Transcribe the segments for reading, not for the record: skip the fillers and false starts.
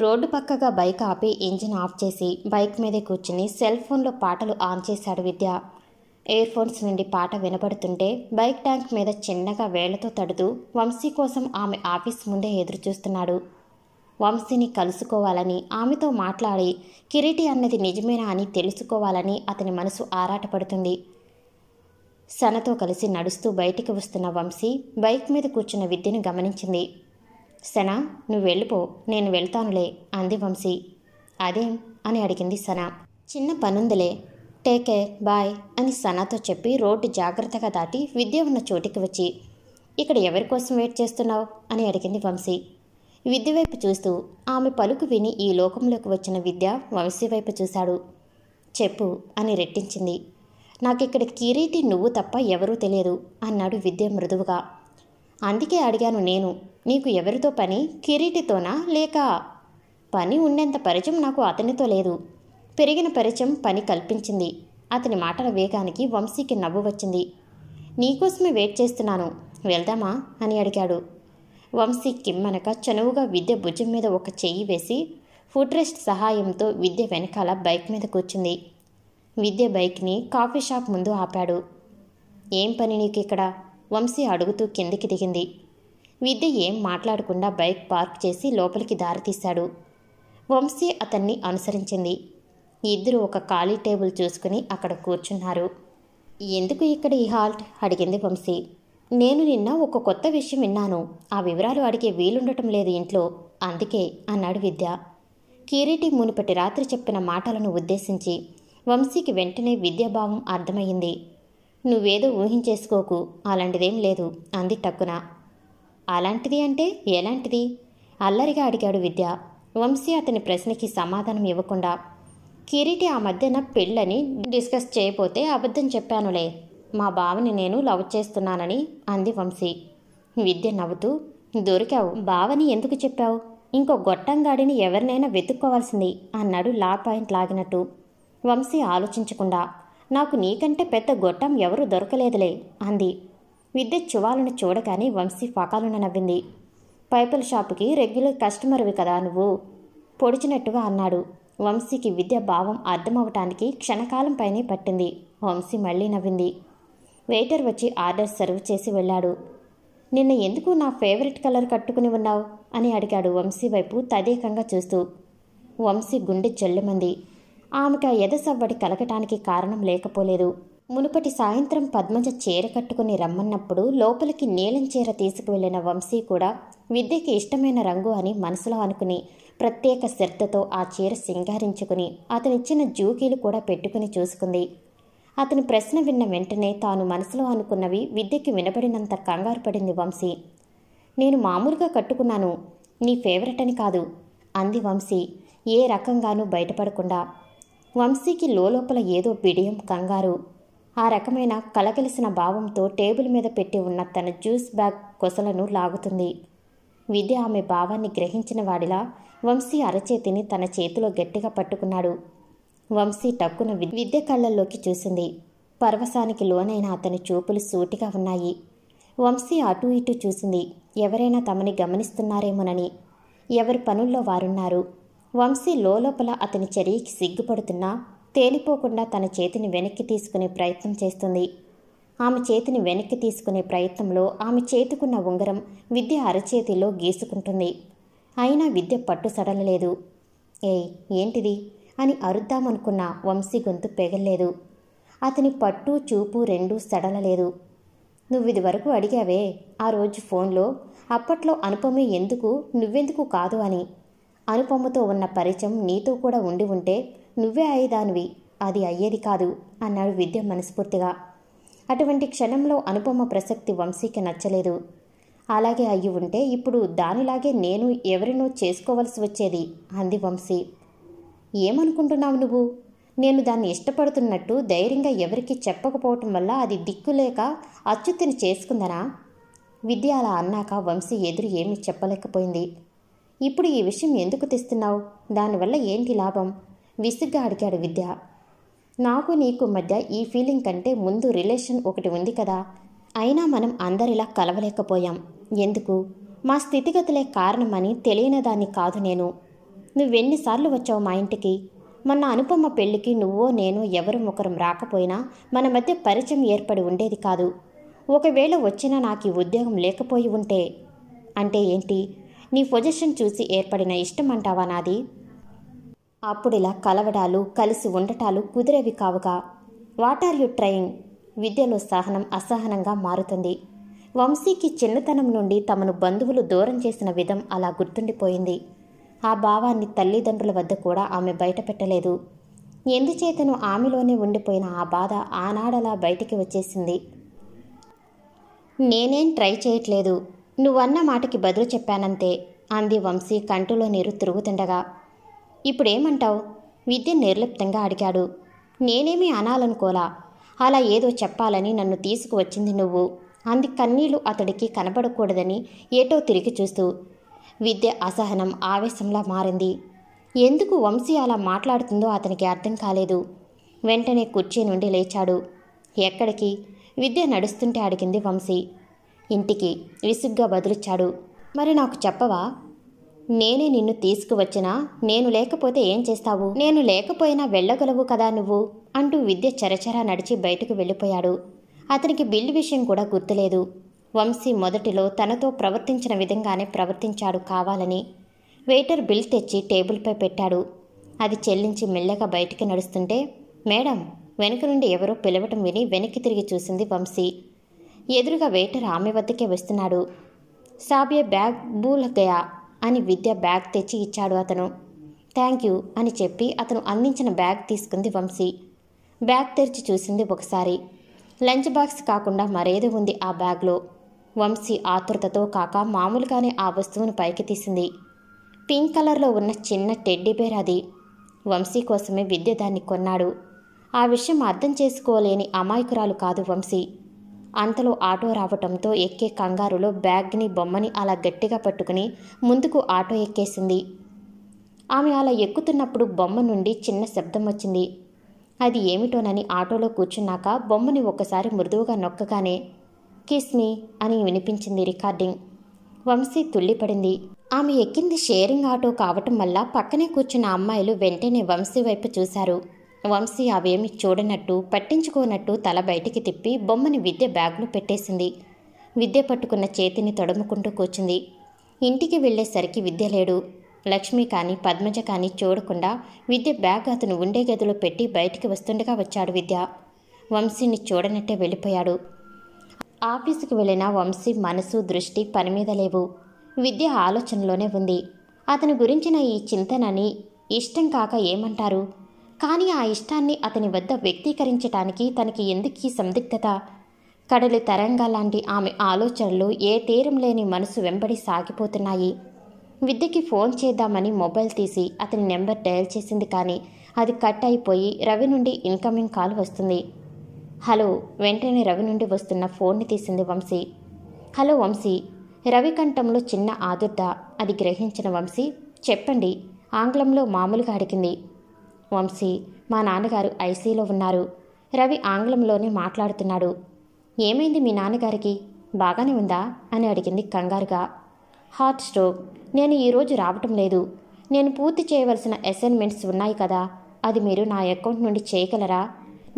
Road పక్కగా bike ఆపి engine of చేసి బైక్ మీదే కూర్చుని సెల్ ఫోన్లో పాటలు ఆన్ చేశాడు విద్య. ఇయర్ ఫోన్స్ నుండి పాట వినపడుతుంటే బైక్ ట్యాంక్ మీద చిన్నగా వేళ్లతో తడుతూ వంశీ కోసం ఆమె ఆఫీస్ ముందే ఎదురుచూస్తున్నాడు. వంశీని కలుసుకోవాలని, ఆమెతో మాట్లాడి కిరీటి అన్నది నిజమేనా అని తెలుసుకోవాలని అతని మనసు ఆరాటపడుతుంది. సనతో కలిసి నడుస్తూ బయటికి వస్తున్న వంశీ బైక్ మీద కూర్చున్న విద్యను గమనించింది. సన, నువ్వు వెళ్ళిపో, నేను వెళ్తానులే అంది వంశీ. అదేం అని అడిగింది సన. చిన్న పనుందిలే, టేక్ కేర్, బాయ్ అని సనాతో చెప్పి రోడ్డు జాగ్రత్తగా దాటి విద్య ఉన్న చోటికి వచ్చి, ఇక్కడ ఎవరి కోసం వెయిట్ చేస్తున్నావు అని అడిగింది వంశీ. విద్య వైపు చూస్తూ ఆమె పలుకు విని ఈ లోకంలోకి వచ్చిన విద్య వంశీ వైపు చూశాడు. చెప్పు అని రెట్టించింది. నాకిక్కడ కిరీటి నువ్వు తప్ప ఎవరూ తెలియదు అన్నాడు విద్య మృదువుగా. అందుకే అడిగాను నేను, నీకు ఎవరితో పని, కిరీటితోనా లేక? పని ఉండేంత పరిచయం నాకు అతనితో లేదు. పెరిగిన పరిచయం పని కల్పించింది. అతని మాటల వేగానికి వంశీకి నవ్వు వచ్చింది. నీకోసమే వెయిట్ చేస్తున్నాను, వెళ్దామా అని అడిగాడు. వంశీ కిమ్మనక చనువుగా విద్య భుజం మీద ఒక చెయ్యి వేసి ఫుట్ రెస్ట్ సహాయంతో విద్య వెనకాల బైక్ మీద కూర్చుంది. విద్య బైక్ని కాఫీ షాప్ ముందు ఆపాడు. ఏం పని నీకు ఇక్కడ? వంశీ అడుగుతూ కిందికి దిగింది. విద్య ఏం మాట్లాడకుండా బైక్ పార్క్ చేసి లోపలికి దారితీశాడు. వంశీ అతన్ని అనుసరించింది. ఇద్దరు ఒక ఖాళీ టేబుల్ చూసుకుని అక్కడ కూర్చున్నారు. ఎందుకు ఇక్కడ ఈ హాల్ట్ అడిగింది వంశీ. నేను నిన్న ఒక కొత్త విషయం విన్నాను, ఆ వివరాలు అడిగే వీలుండటం లేదు ఇంట్లో, అందుకే అన్నాడు విద్య. కిరీటి మునుపటి రాత్రి చెప్పిన మాటలను ఉద్దేశించి వంశీకి వెంటనే విద్యాభావం అర్థమయ్యింది. నువ్వేదో ఊహించేసుకోకు, అలాంటిదేం లేదు అంది టక్కున. అలాంటిది అంటే ఎలాంటిది అల్లరిగా అడిగాడు విద్య. వంశీ అతని ప్రశ్నకి సమాధానం ఇవ్వకుండా, కిరీటి ఆ మధ్యన పెళ్ళని డిస్కస్ చేయబోతే అబద్ధం చెప్పానులే, మా బావని నేను లవ్ చేస్తున్నానని అంది వంశీ. విద్య నవ్వుతూ, దొరికావు, బావని ఎందుకు చెప్పావు? ఇంకో గొట్టంగాడిని ఎవరినైనా వెతుక్కోవాల్సింది అన్నాడు లా పాయింట్ లాగినట్టు. వంశీ ఆలోచించకుండా, నాకు నీకంటే పెద్ద గొట్టం ఎవరూ దొరకలేదులే అంది. విద్య చువాలను చూడగానే వంశీ ఫకాలున నవ్వింది. పైపుల షాపుకి రెగ్యులర్ కస్టమర్వి కదా నువ్వు పొడిచినట్టుగా అన్నాడు. వంశీకి విద్య భావం అర్థమవటానికి క్షణకాలం పైనే పట్టింది. వంశీ మళ్ళీ నవ్వింది. వెయిటర్ వచ్చి ఆర్డర్ సర్వ్ చేసి వెళ్ళాడు. నిన్న ఎందుకు నా ఫేవరెట్ కలర్ కట్టుకుని ఉన్నావు అని అడిగాడు వంశీ వైపు తదేకంగా చూస్తూ. వంశీ గుండె జల్లుమంది. ఆమెకు ఆ ఎదసవ్వడి కలగటానికి కారణం లేకపోలేదు. మునుపటి సాయంత్రం పద్మజ చీర కట్టుకుని రమ్మన్నప్పుడు లోపలికి నీలం చీర తీసుకువెళ్లిన వంశీ కూడా విద్యకి ఇష్టమైన రంగు అని మనసులో అనుకుని ప్రత్యేక శ్రద్ధతో ఆ చీర సింగారించుకుని అతనిచ్చిన జూకీలు కూడా పెట్టుకుని చూసుకుంది. అతని ప్రశ్న విన్న వెంటనే తాను మనసులో అనుకున్నవి విద్యకి వినబడినంత కంగారు పడింది వంశీ. నేను మామూలుగా కట్టుకున్నాను, నీ ఫేవరెట్ అని కాదు అంది వంశీ ఏ రకంగానూ బయటపడకుండా. వంశీకి లోపల ఏదో బిడియం, కంగారు. ఆ రకమైన కలగలిసిన భావంతో టేబుల్ మీద పెట్టి ఉన్న తన జ్యూస్ బ్యాగ్ కొసలను లాగుతుంది. విద్య ఆమె భావాన్ని గ్రహించిన వాడిలా వంశీ అరచేతిని తన చేతిలో గట్టిగా పట్టుకున్నాడు. వంశీ టక్కున విద్య కళ్ళల్లోకి చూసింది. పరవశానికి లోనైన అతని చూపులు సూటిగా ఉన్నాయి. వంశీ అటూ ఇటూ చూసింది. ఎవరైనా తమని గమనిస్తున్నారేమోనని. ఎవరి పనుల్లో వారున్నారు. వంశీ లోపల అతని చర్యకి సిగ్గుపడుతున్నా తేలిపోకుండా తన చేతిని వెనక్కి తీసుకునే ప్రయత్నం చేస్తుంది. ఆమె చేతిని వెనక్కి తీసుకునే ప్రయత్నంలో ఆమె చేతుకున్న ఉంగరం విద్య అరచేతిలో గీసుకుంటుంది. అయినా విద్య పట్టు సడలలేదు. ఏయ్, ఏంటిది అని అరుద్దామనుకున్న వంశీ గొంతు పెగల్లేదు. అతని పట్టు చూపు రెండూ సడలలేదు. నువ్విది వరకు అడిగావే ఆ రోజు ఫోన్లో, అప్పట్లో అనుపమే ఎందుకు నువ్వెందుకు కాదు అని. అనుపమతో ఉన్న పరిచయం నీతో కూడా ఉండి ఉంటే నువ్వే అయ్యేదానివి, అది అయ్యేది కాదు అన్నాడు విద్య మనస్ఫూర్తిగా. అటువంటి క్షణంలో అనుపమ ప్రసక్తి వంశీకి నచ్చలేదు. అలాగే అయ్యి ఉంటే ఇప్పుడు దానిలాగే నేను ఎవరినో చేసుకోవలసి వచ్చేది అంది వంశీ. ఏమనుకుంటున్నావు నువ్వు? నేను దాన్ని ఇష్టపడుతున్నట్టు ధైర్యంగా ఎవరికి చెప్పకపోవటం వల్ల అది దిక్కులేక అచ్యుతిని చేసుకుందనా? విద్య అలా అన్నాక వంశీ ఎదురు ఏమీ చెప్పలేకపోయింది. ఇప్పుడు ఈ విషయం ఎందుకు తెస్తున్నావు? దానివల్ల ఏంటి లాభం? విసుగ్గా అడిగాడు విద్య. నాకు నీకు మధ్య ఈ ఫీలింగ్ కంటే ముందు రిలేషన్ ఒకటి ఉంది కదా, అయినా మనం అందరిలా కలవలేకపోయాం. ఎందుకు? మా స్థితిగతులే కారణమని తెలియని దాన్ని కాదు నేను. నువ్వెన్నిసార్లు వచ్చావు మా ఇంటికి? మొన్న అనుపమ పెళ్లికి నువ్వో నేనో ఎవరు ఒకరం రాకపోయినా మన మధ్య పరిచయం ఏర్పడి ఉండేది కాదు. ఒకవేళ వచ్చినా నాకు ఈ ఉద్యోగం లేకపోయి ఉంటే అంటే ఏంటి? నీ పొజిషన్ చూసి ఏర్పడిన ఇష్టం అంటావా నాది? అప్పుడిలా కలవడాలు కలిసి ఉండటాలు కుదిరేవి కావుగా. What are you trying? విద్యలో సహనం అసహనంగా మారుతుంది. వంశీకి చిన్నతనం నుండి తమను బంధువులు దూరం చేసిన విధం అలా గుర్తుండిపోయింది. ఆ భావాన్ని తల్లిదండ్రుల వద్ద కూడా ఆమె బయటపెట్టలేదు. ఎందుచేతనో ఆమెలోనే ఉండిపోయిన ఆ బాధ ఆనాడలా బయటికి వచ్చేసింది. నేనేం ట్రై చేయట్లేదు, నువ్వన్న మాటకి బదులు చెప్పానంతే అంది వంశీ కంటిలో నీరు తిరుగుతుండగా. ఇప్పుడేమంటావు? విద్య నిర్లిప్తంగా అడిగాడు. నేనేమీ అనాలనుకోలా, అలా ఏదో చెప్పాలని నన్ను తీసుకువచ్చింది నువ్వు అంది కన్నీళ్లు అతడికి కనబడకూడదని ఏటో తిరిగి చూస్తూ. విద్య అసహనం ఆవేశంలా మారింది. ఎందుకు వంశీ అలా మాట్లాడుతుందో అతనికి అర్థం కాలేదు. వెంటనే కుర్చీ నుండి లేచాడు. ఎక్కడికి? విద్య నడుస్తుంటే అడిగింది వంశీ. ఇంటికి విసుగ్గా బదులిచ్చాడు. మరి నాకు చెప్పవా? నేనే నిన్ను తీసుకువచ్చినా నేను లేకపోతే ఏం చేస్తావు? నేను లేకపోయినా వెళ్ళగలవు కదా నువ్వు అంటూ విద్య చరచరా నడిచి బయటకు వెళ్ళిపోయాడు. అతనికి బిల్లు విషయం కూడా గుర్తులేదు. వంశీ మొదటిలో తనతో ప్రవర్తించిన విధంగానే ప్రవర్తించాడు కావాలని. వెయిటర్ బిల్ తెచ్చి టేబుల్పై పెట్టాడు. అది చెల్లించి మెల్లగా బయటికి నడుస్తుంటే మేడం వెనుక నుండి ఎవరో పిలవటం విని వెనక్కి తిరిగి చూసింది వంశీ. ఎదురుగా వెయిటర్ ఆమె వద్దకే వస్తున్నాడు. సాబే బ్యాగ్ భూల్ గయా అని విద్య బ్యాగ్ తెచ్చి ఇచ్చాడు అతను. థ్యాంక్ యూ అని చెప్పి అతను అందించిన బ్యాగ్ తీసుకుంది వంశీ. బ్యాగ్ తెరిచి చూసింది ఒకసారి. లంచ్ బాక్స్ కాకుండా మరేదో ఉంది ఆ బ్యాగ్లో. వంశీ ఆతృతతో కాక మామూలుగానే ఆ వస్తువును పైకి తీసింది. పింక్ కలర్లో ఉన్న చిన్న టెడ్డీ బేర్ అది. వంశీ కోసమే విద్య దాన్ని కొన్నాడు. ఆ విషయం అర్థం చేసుకోలేని అమాయకురాలు కాదు వంశీ. అంతలో ఆటో రావటంతో ఎక్కే కంగారులో బ్యాగ్ని బొమ్మని అలా గట్టిగా పట్టుకుని ముందుకు ఆటో ఎక్కేసింది. ఆమె అలా ఎక్కుతున్నప్పుడు బొమ్మ నుండి చిన్న శబ్దం వచ్చింది. అది ఏమిటోనని ఆటోలో కూర్చున్నాక బొమ్మని ఒక్కసారి మృదువుగా నొక్కగానే కిస్ మీ అని వినిపించింది రికార్డింగ్. వంశీ తుల్లిపడింది. ఆమె ఎక్కింది షేరింగ్ ఆటో కావటం వల్ల పక్కనే కూర్చున్న అమ్మాయిలు వెంటనే వంశీ వైపు చూశారు. వంశీ అవేమి చూడనట్టు పట్టించుకోనట్టు తల బయటికి తిప్పి బొమ్మని విద్య బ్యాగ్లో పెట్టేసింది. విద్య పట్టుకున్న చేతిని తడుముకుంటూ కూర్చుంది. ఇంటికి వెళ్లేసరికి విద్య లేడు. లక్ష్మి కానీ పద్మజ కానీ చూడకుండా విద్య బ్యాగ్ అతను ఉండే గదిలో పెట్టి బయటికి వస్తుండగా వచ్చాడు విద్య. వంశీని చూడనట్టే వెళ్ళిపోయాడు. ఆఫీసుకు వెళ్ళిన వంశీ మనసు దృష్టి పని మీద లేవు. విద్య ఆలోచనలోనే ఉంది. అతని గురించిన ఈ చింతనని ఇష్టం కాక ఏమంటారు? కానీ ఆ ఇష్టాన్ని అతని వద్ద వ్యక్తీకరించటానికి తనకి ఎందుకీ సందిగ్ధత? కడలి తరంగాలాంటి ఆమె ఆలోచనలు ఏ తీరం లేని మనసు వెంబడి సాగిపోతున్నాయి. విద్యకి ఫోన్ చేద్దామని మొబైల్ తీసి అతని నెంబర్ డయల్ చేసింది కానీ అది కట్ అయిపోయి రవి నుండి ఇన్కమింగ్ కాల్ వస్తుంది. హలో. వెంటనే రవి నుండి వస్తున్న ఫోన్ని తీసింది వంశీ. హలో వంశీ. రవి కంఠంలో చిన్న ఆదుర్ద. అది గ్రహించిన వంశీ చెప్పండి ఆంగ్లంలో మామూలుగా అడిగింది. వంశీ మా నాన్నగారు ఐసీలో ఉన్నారు. రవి ఆంగ్లంలోనే మాట్లాడుతున్నాడు. ఏమైంది మీ నాన్నగారికి? బాగానే ఉందా అని అడిగింది కంగారుగా. Heart stroke. నేను ఈరోజు రావటం లేదు. నేను పూర్తి చేయవలసిన అసైన్మెంట్స్ ఉన్నాయి కదా, అది మీరు నా అకౌంట్ నుండి చేయగలరా?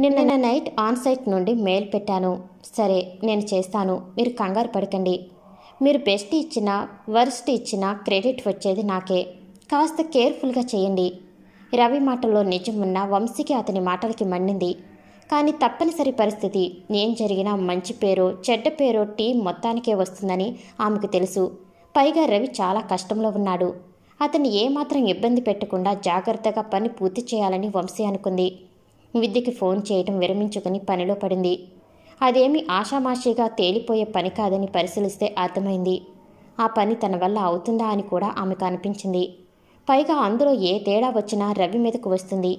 నిన్న నైట్ ఆన్సైట్ నుండి మెయిల్ పెట్టాను. సరే నేను చేస్తాను, మీరు కంగారు పడకండి. మీరు బెస్ట్ ఇచ్చినా వర్స్ట్ ఇచ్చినా క్రెడిట్ వచ్చేది నాకే. కాస్త కేర్ఫుల్గా చేయండి. రవి మాటల్లో నిజం ఉన్న వంశీకి అతని మాటలకి మండింది. కానీ తప్పనిసరి పరిస్థితి. ఏం జరిగినా మంచి పేరో చెడ్డ పేరో టీం మొత్తానికే వస్తుందని ఆమెకు తెలుసు. పైగా రవి చాలా కష్టంలో ఉన్నాడు. అతన్ని ఏమాత్రం ఇబ్బంది పెట్టకుండా జాగ్రత్తగా పని పూర్తి చేయాలని వంశీ అనుకుంది. విద్యకి ఫోన్ చేయడం విరమించుకుని పనిలో పడింది. అదేమీ ఆషామాషీగా తేలిపోయే పని కాదని పరిశీలిస్తే అర్థమైంది. ఆ పని తన వల్ల అవుతుందా అని కూడా ఆమెకు అనిపించింది. పైగా అందులో ఏ తేడా వచ్చినా రవి మీదకు వస్తుంది.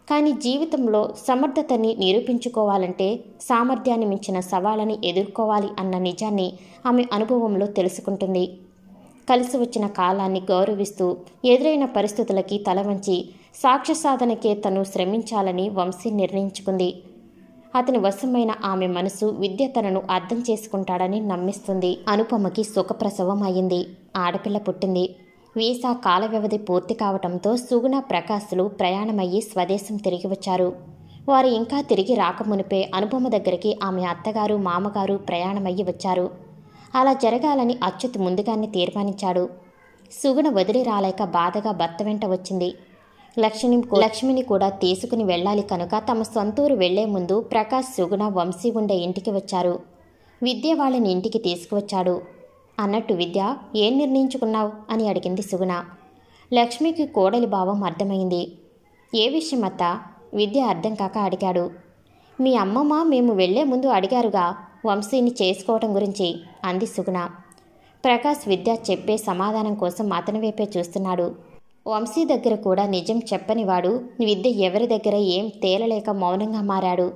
కానీ జీవితంలో సమర్థతని నిరూపించుకోవాలంటే సామర్థ్యాన్ని మించిన సవాళ్ళని ఎదుర్కోవాలి అన్న నిజాన్ని ఆమె అనుభవంలో తెలుసుకుంటుంది. కలిసి వచ్చిన కాలాన్ని గౌరవిస్తూ ఎదురైన పరిస్థితులకి తలవంచి సాక్ష్య సాధనకే తను శ్రమించాలని వంశీ నిర్ణయించుకుంది. అతని వశమైన ఆమె మనసు విద్య తనను అర్థం చేసుకుంటాడని నమ్మిస్తుంది. అనుపమకి సుఖప్రసవం అయింది. ఆడపిల్ల పుట్టింది. వీసా కాల వ్యవధి పూర్తి కావటంతో సుగుణ ప్రకాశ్లు ప్రయాణమయ్యి స్వదేశం తిరిగి వచ్చారు. వారు ఇంకా తిరిగి రాకమునిపే అనుపమ దగ్గరికి ఆమె అత్తగారు మామగారు ప్రయాణమయ్యి వచ్చారు. అలా జరగాలని అచ్యుత్ ముందుగానే తీర్మానించాడు. సుగుణ వదిలి రాలేక బాధగా భర్త వెంట వచ్చింది. లక్ష్మిని కూడా తీసుకుని వెళ్ళాలి కనుక తమ సొంతూరు వెళ్లే ముందు ప్రకాష్ సుగుణ వంశీ ఉండే ఇంటికి వచ్చారు. విద్య వాళ్ళని ఇంటికి తీసుకువచ్చాడు. అన్నట్టు విద్య, ఏం నిర్ణయించుకున్నావు అని అడిగింది సుగుణ. లక్ష్మికి కోడలి భావం అర్థమైంది. ఏ విషయం అత్త? విద్య అర్థం కాక అడిగాడు. మీ అమ్మమ్మ మేము వెళ్లే ముందు అడిగారుగా వంశీని చేసుకోవటం గురించి అంది సుగుణ. ప్రకాష్ విద్య చెప్పే సమాధానం కోసం అతని వైపే చూస్తున్నాడు. వంశీ దగ్గర కూడా నిజం చెప్పనివాడు విద్య ఎవరి దగ్గర ఏం తేలలేక మౌనంగా మారాడు.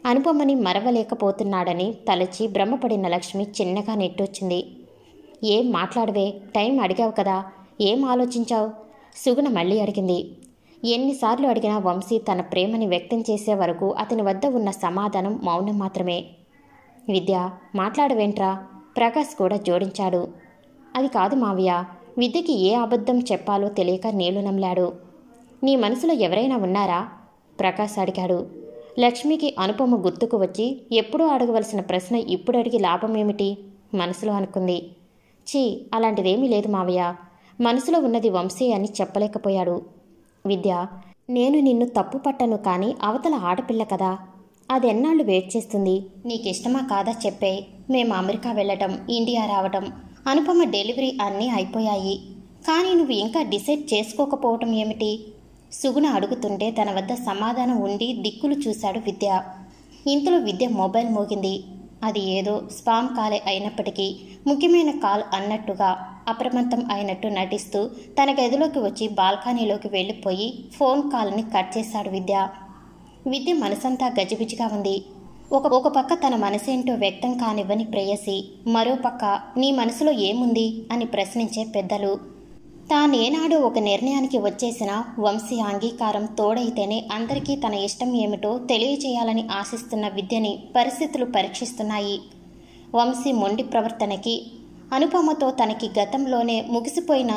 అనుపమని మరవలేకపోతున్నాడని తలచి భ్రమపడిన లక్ష్మి చిన్నగా నెట్టొచ్చింది. ఏం మాట్లాడవే, టైం అడిగావు కదా, ఏం ఆలోచించావు? సుగుణ మళ్ళీ అడిగింది. ఎన్నిసార్లు అడిగినా వంశీ తన ప్రేమని వ్యక్తం చేసే వరకు అతని వద్ద ఉన్న సమాధానం మౌనం మాత్రమే. విద్య, మాట్లాడవేంట్రా? ప్రకాష్ కూడా జోడించాడు. అది కాదు మావయ్య, విద్యకి ఏ అబద్ధం చెప్పాలో తెలియక నీళ్లు నమిలాడు. నీ మనసులో ఎవరైనా ఉన్నారా? ప్రకాష్ అడిగాడు. లక్ష్మికి అనుపమ గుర్తుకు వచ్చి ఎప్పుడూ అడగవలసిన ప్రశ్న ఇప్పుడు అడిగి లాభమేమిటి మనసులో అనుకుంది. ఛీ, అలాంటిదేమీ లేదు మావయ్య, మనసులో ఉన్నది వంశీ అని చెప్పలేకపోయాడు. విద్య, నేను నిన్ను తప్పు పట్టను, కానీ అవతల ఆడపిల్ల కదా, అదెన్నాళ్ళు వెయిట్ చేస్తుంది? నీకిష్టమా కాదా చెప్పే. మేము అమెరికా వెళ్ళటం, ఇండియా రావటం, అనుపమ డెలివరీ అన్నీ అయిపోయాయి, కానీ నువ్వు ఇంకా డిసైడ్ చేసుకోకపోవటం ఏమిటి? సుగుణ అడుగుతుంటే తన వద్ద సమాధానం ఉండి దిక్కులు చూశాడు విద్య. ఇంతలో విద్య మొబైల్ మోగింది. అది ఏదో స్పామ్ కాలే అయినప్పటికీ ముఖ్యమైన కాల్ అన్నట్టుగా అప్రమత్తం అయినట్టు నటిస్తూ తన గదిలోకి వచ్చి బాల్కనీలోకి వెళ్ళిపోయి ఫోన్ కాల్ని కట్ చేశాడు విద్య. విద్య మనసంతా గజిబిజిగా ఉంది. ఒక పక్క తన మనసేంటో వ్యక్తం కానివ్వని ప్రేయసి, మరో పక్క నీ మనసులో ఏముంది అని ప్రశ్నించే పెద్దలు. తానేనాడో ఒక నిర్ణయానికి వచ్చేసిన వంశీ అంగీకారం తోడైతేనే అందరికీ తన ఇష్టం ఏమిటో తెలియజేయాలని ఆశిస్తున్న విద్యని పరిస్థితులు పరీక్షిస్తున్నాయి. వంశీ మొండి ప్రవర్తనకి, అనుపమతో తనకి గతంలోనే ముగిసిపోయిన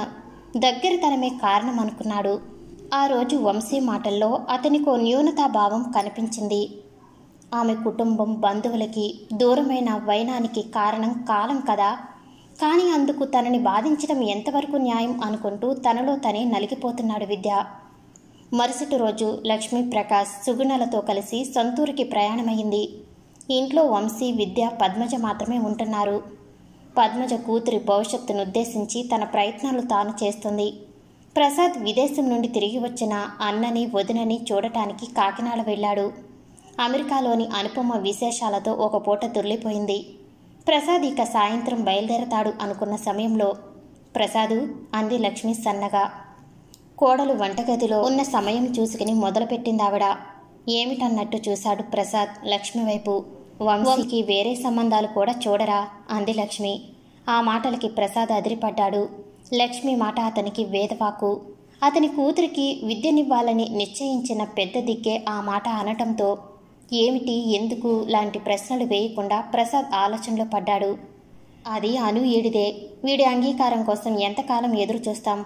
దగ్గరతనమే కారణం అనుకున్నాడు. ఆ రోజు వంశీ మాటల్లో అతనికో న్యూనతాభావం కనిపించింది. ఆమె కుటుంబం బంధువులకి దూరమైన వైనానికి కారణం కాలం కదా, కానీ అందుకు తనని బాధించడం ఎంతవరకు న్యాయం అనుకుంటూ తనలో తనే నలిగిపోతున్నాడు విద్య. మరుసటి రోజు లక్ష్మీ ప్రకాష్ సుగుణలతో కలిసి సొంతూరికి ప్రయాణమైంది. ఇంట్లో వంశీ, విద్య, పద్మజ మాత్రమే ఉంటున్నారు. పద్మజ కూతురి భవిష్యత్తును ఉద్దేశించి తన ప్రయత్నాలు తాను చేస్తుంది. ప్రసాద్ విదేశం నుండి తిరిగి వచ్చిన అన్నని వదినని చూడటానికి కాకినాడ వెళ్ళాడు. అమెరికాలోని అనుపమ విశేషాలతో ఒక పూట దొర్లిపోయింది. ప్రసాద్ ఇక సాయంత్రం బయలుదేరతాడు అనుకున్న సమయంలో, ప్రసాదు అంది లక్ష్మి సన్నగా. కోడలు వంటగదిలో ఉన్న సమయం చూసుకుని మొదలుపెట్టిందావిడ. ఏమిటన్నట్టు చూశాడు ప్రసాద్ లక్ష్మి వైపు. వంశీకి వేరే సంబంధాలు కూడా చూడరా అంది లక్ష్మి. ఆ మాటలకి ప్రసాద్ అదిరిపడ్డాడు. లక్ష్మి మాట అతనికి వేదవాకు. అతని కూతురికి విద్యనివ్వాలని నిశ్చయించిన పెద్ద దిక్కే ఆ మాట అనటంతో ఏమిటి, ఎందుకు లాంటి ప్రశ్నలు వేయకుండా ప్రసాద్ ఆలోచనలో పడ్డాడు. అది అను ఈడిదే. వీడి అంగీకారం కోసం ఎంతకాలం ఎదురు చూస్తాం?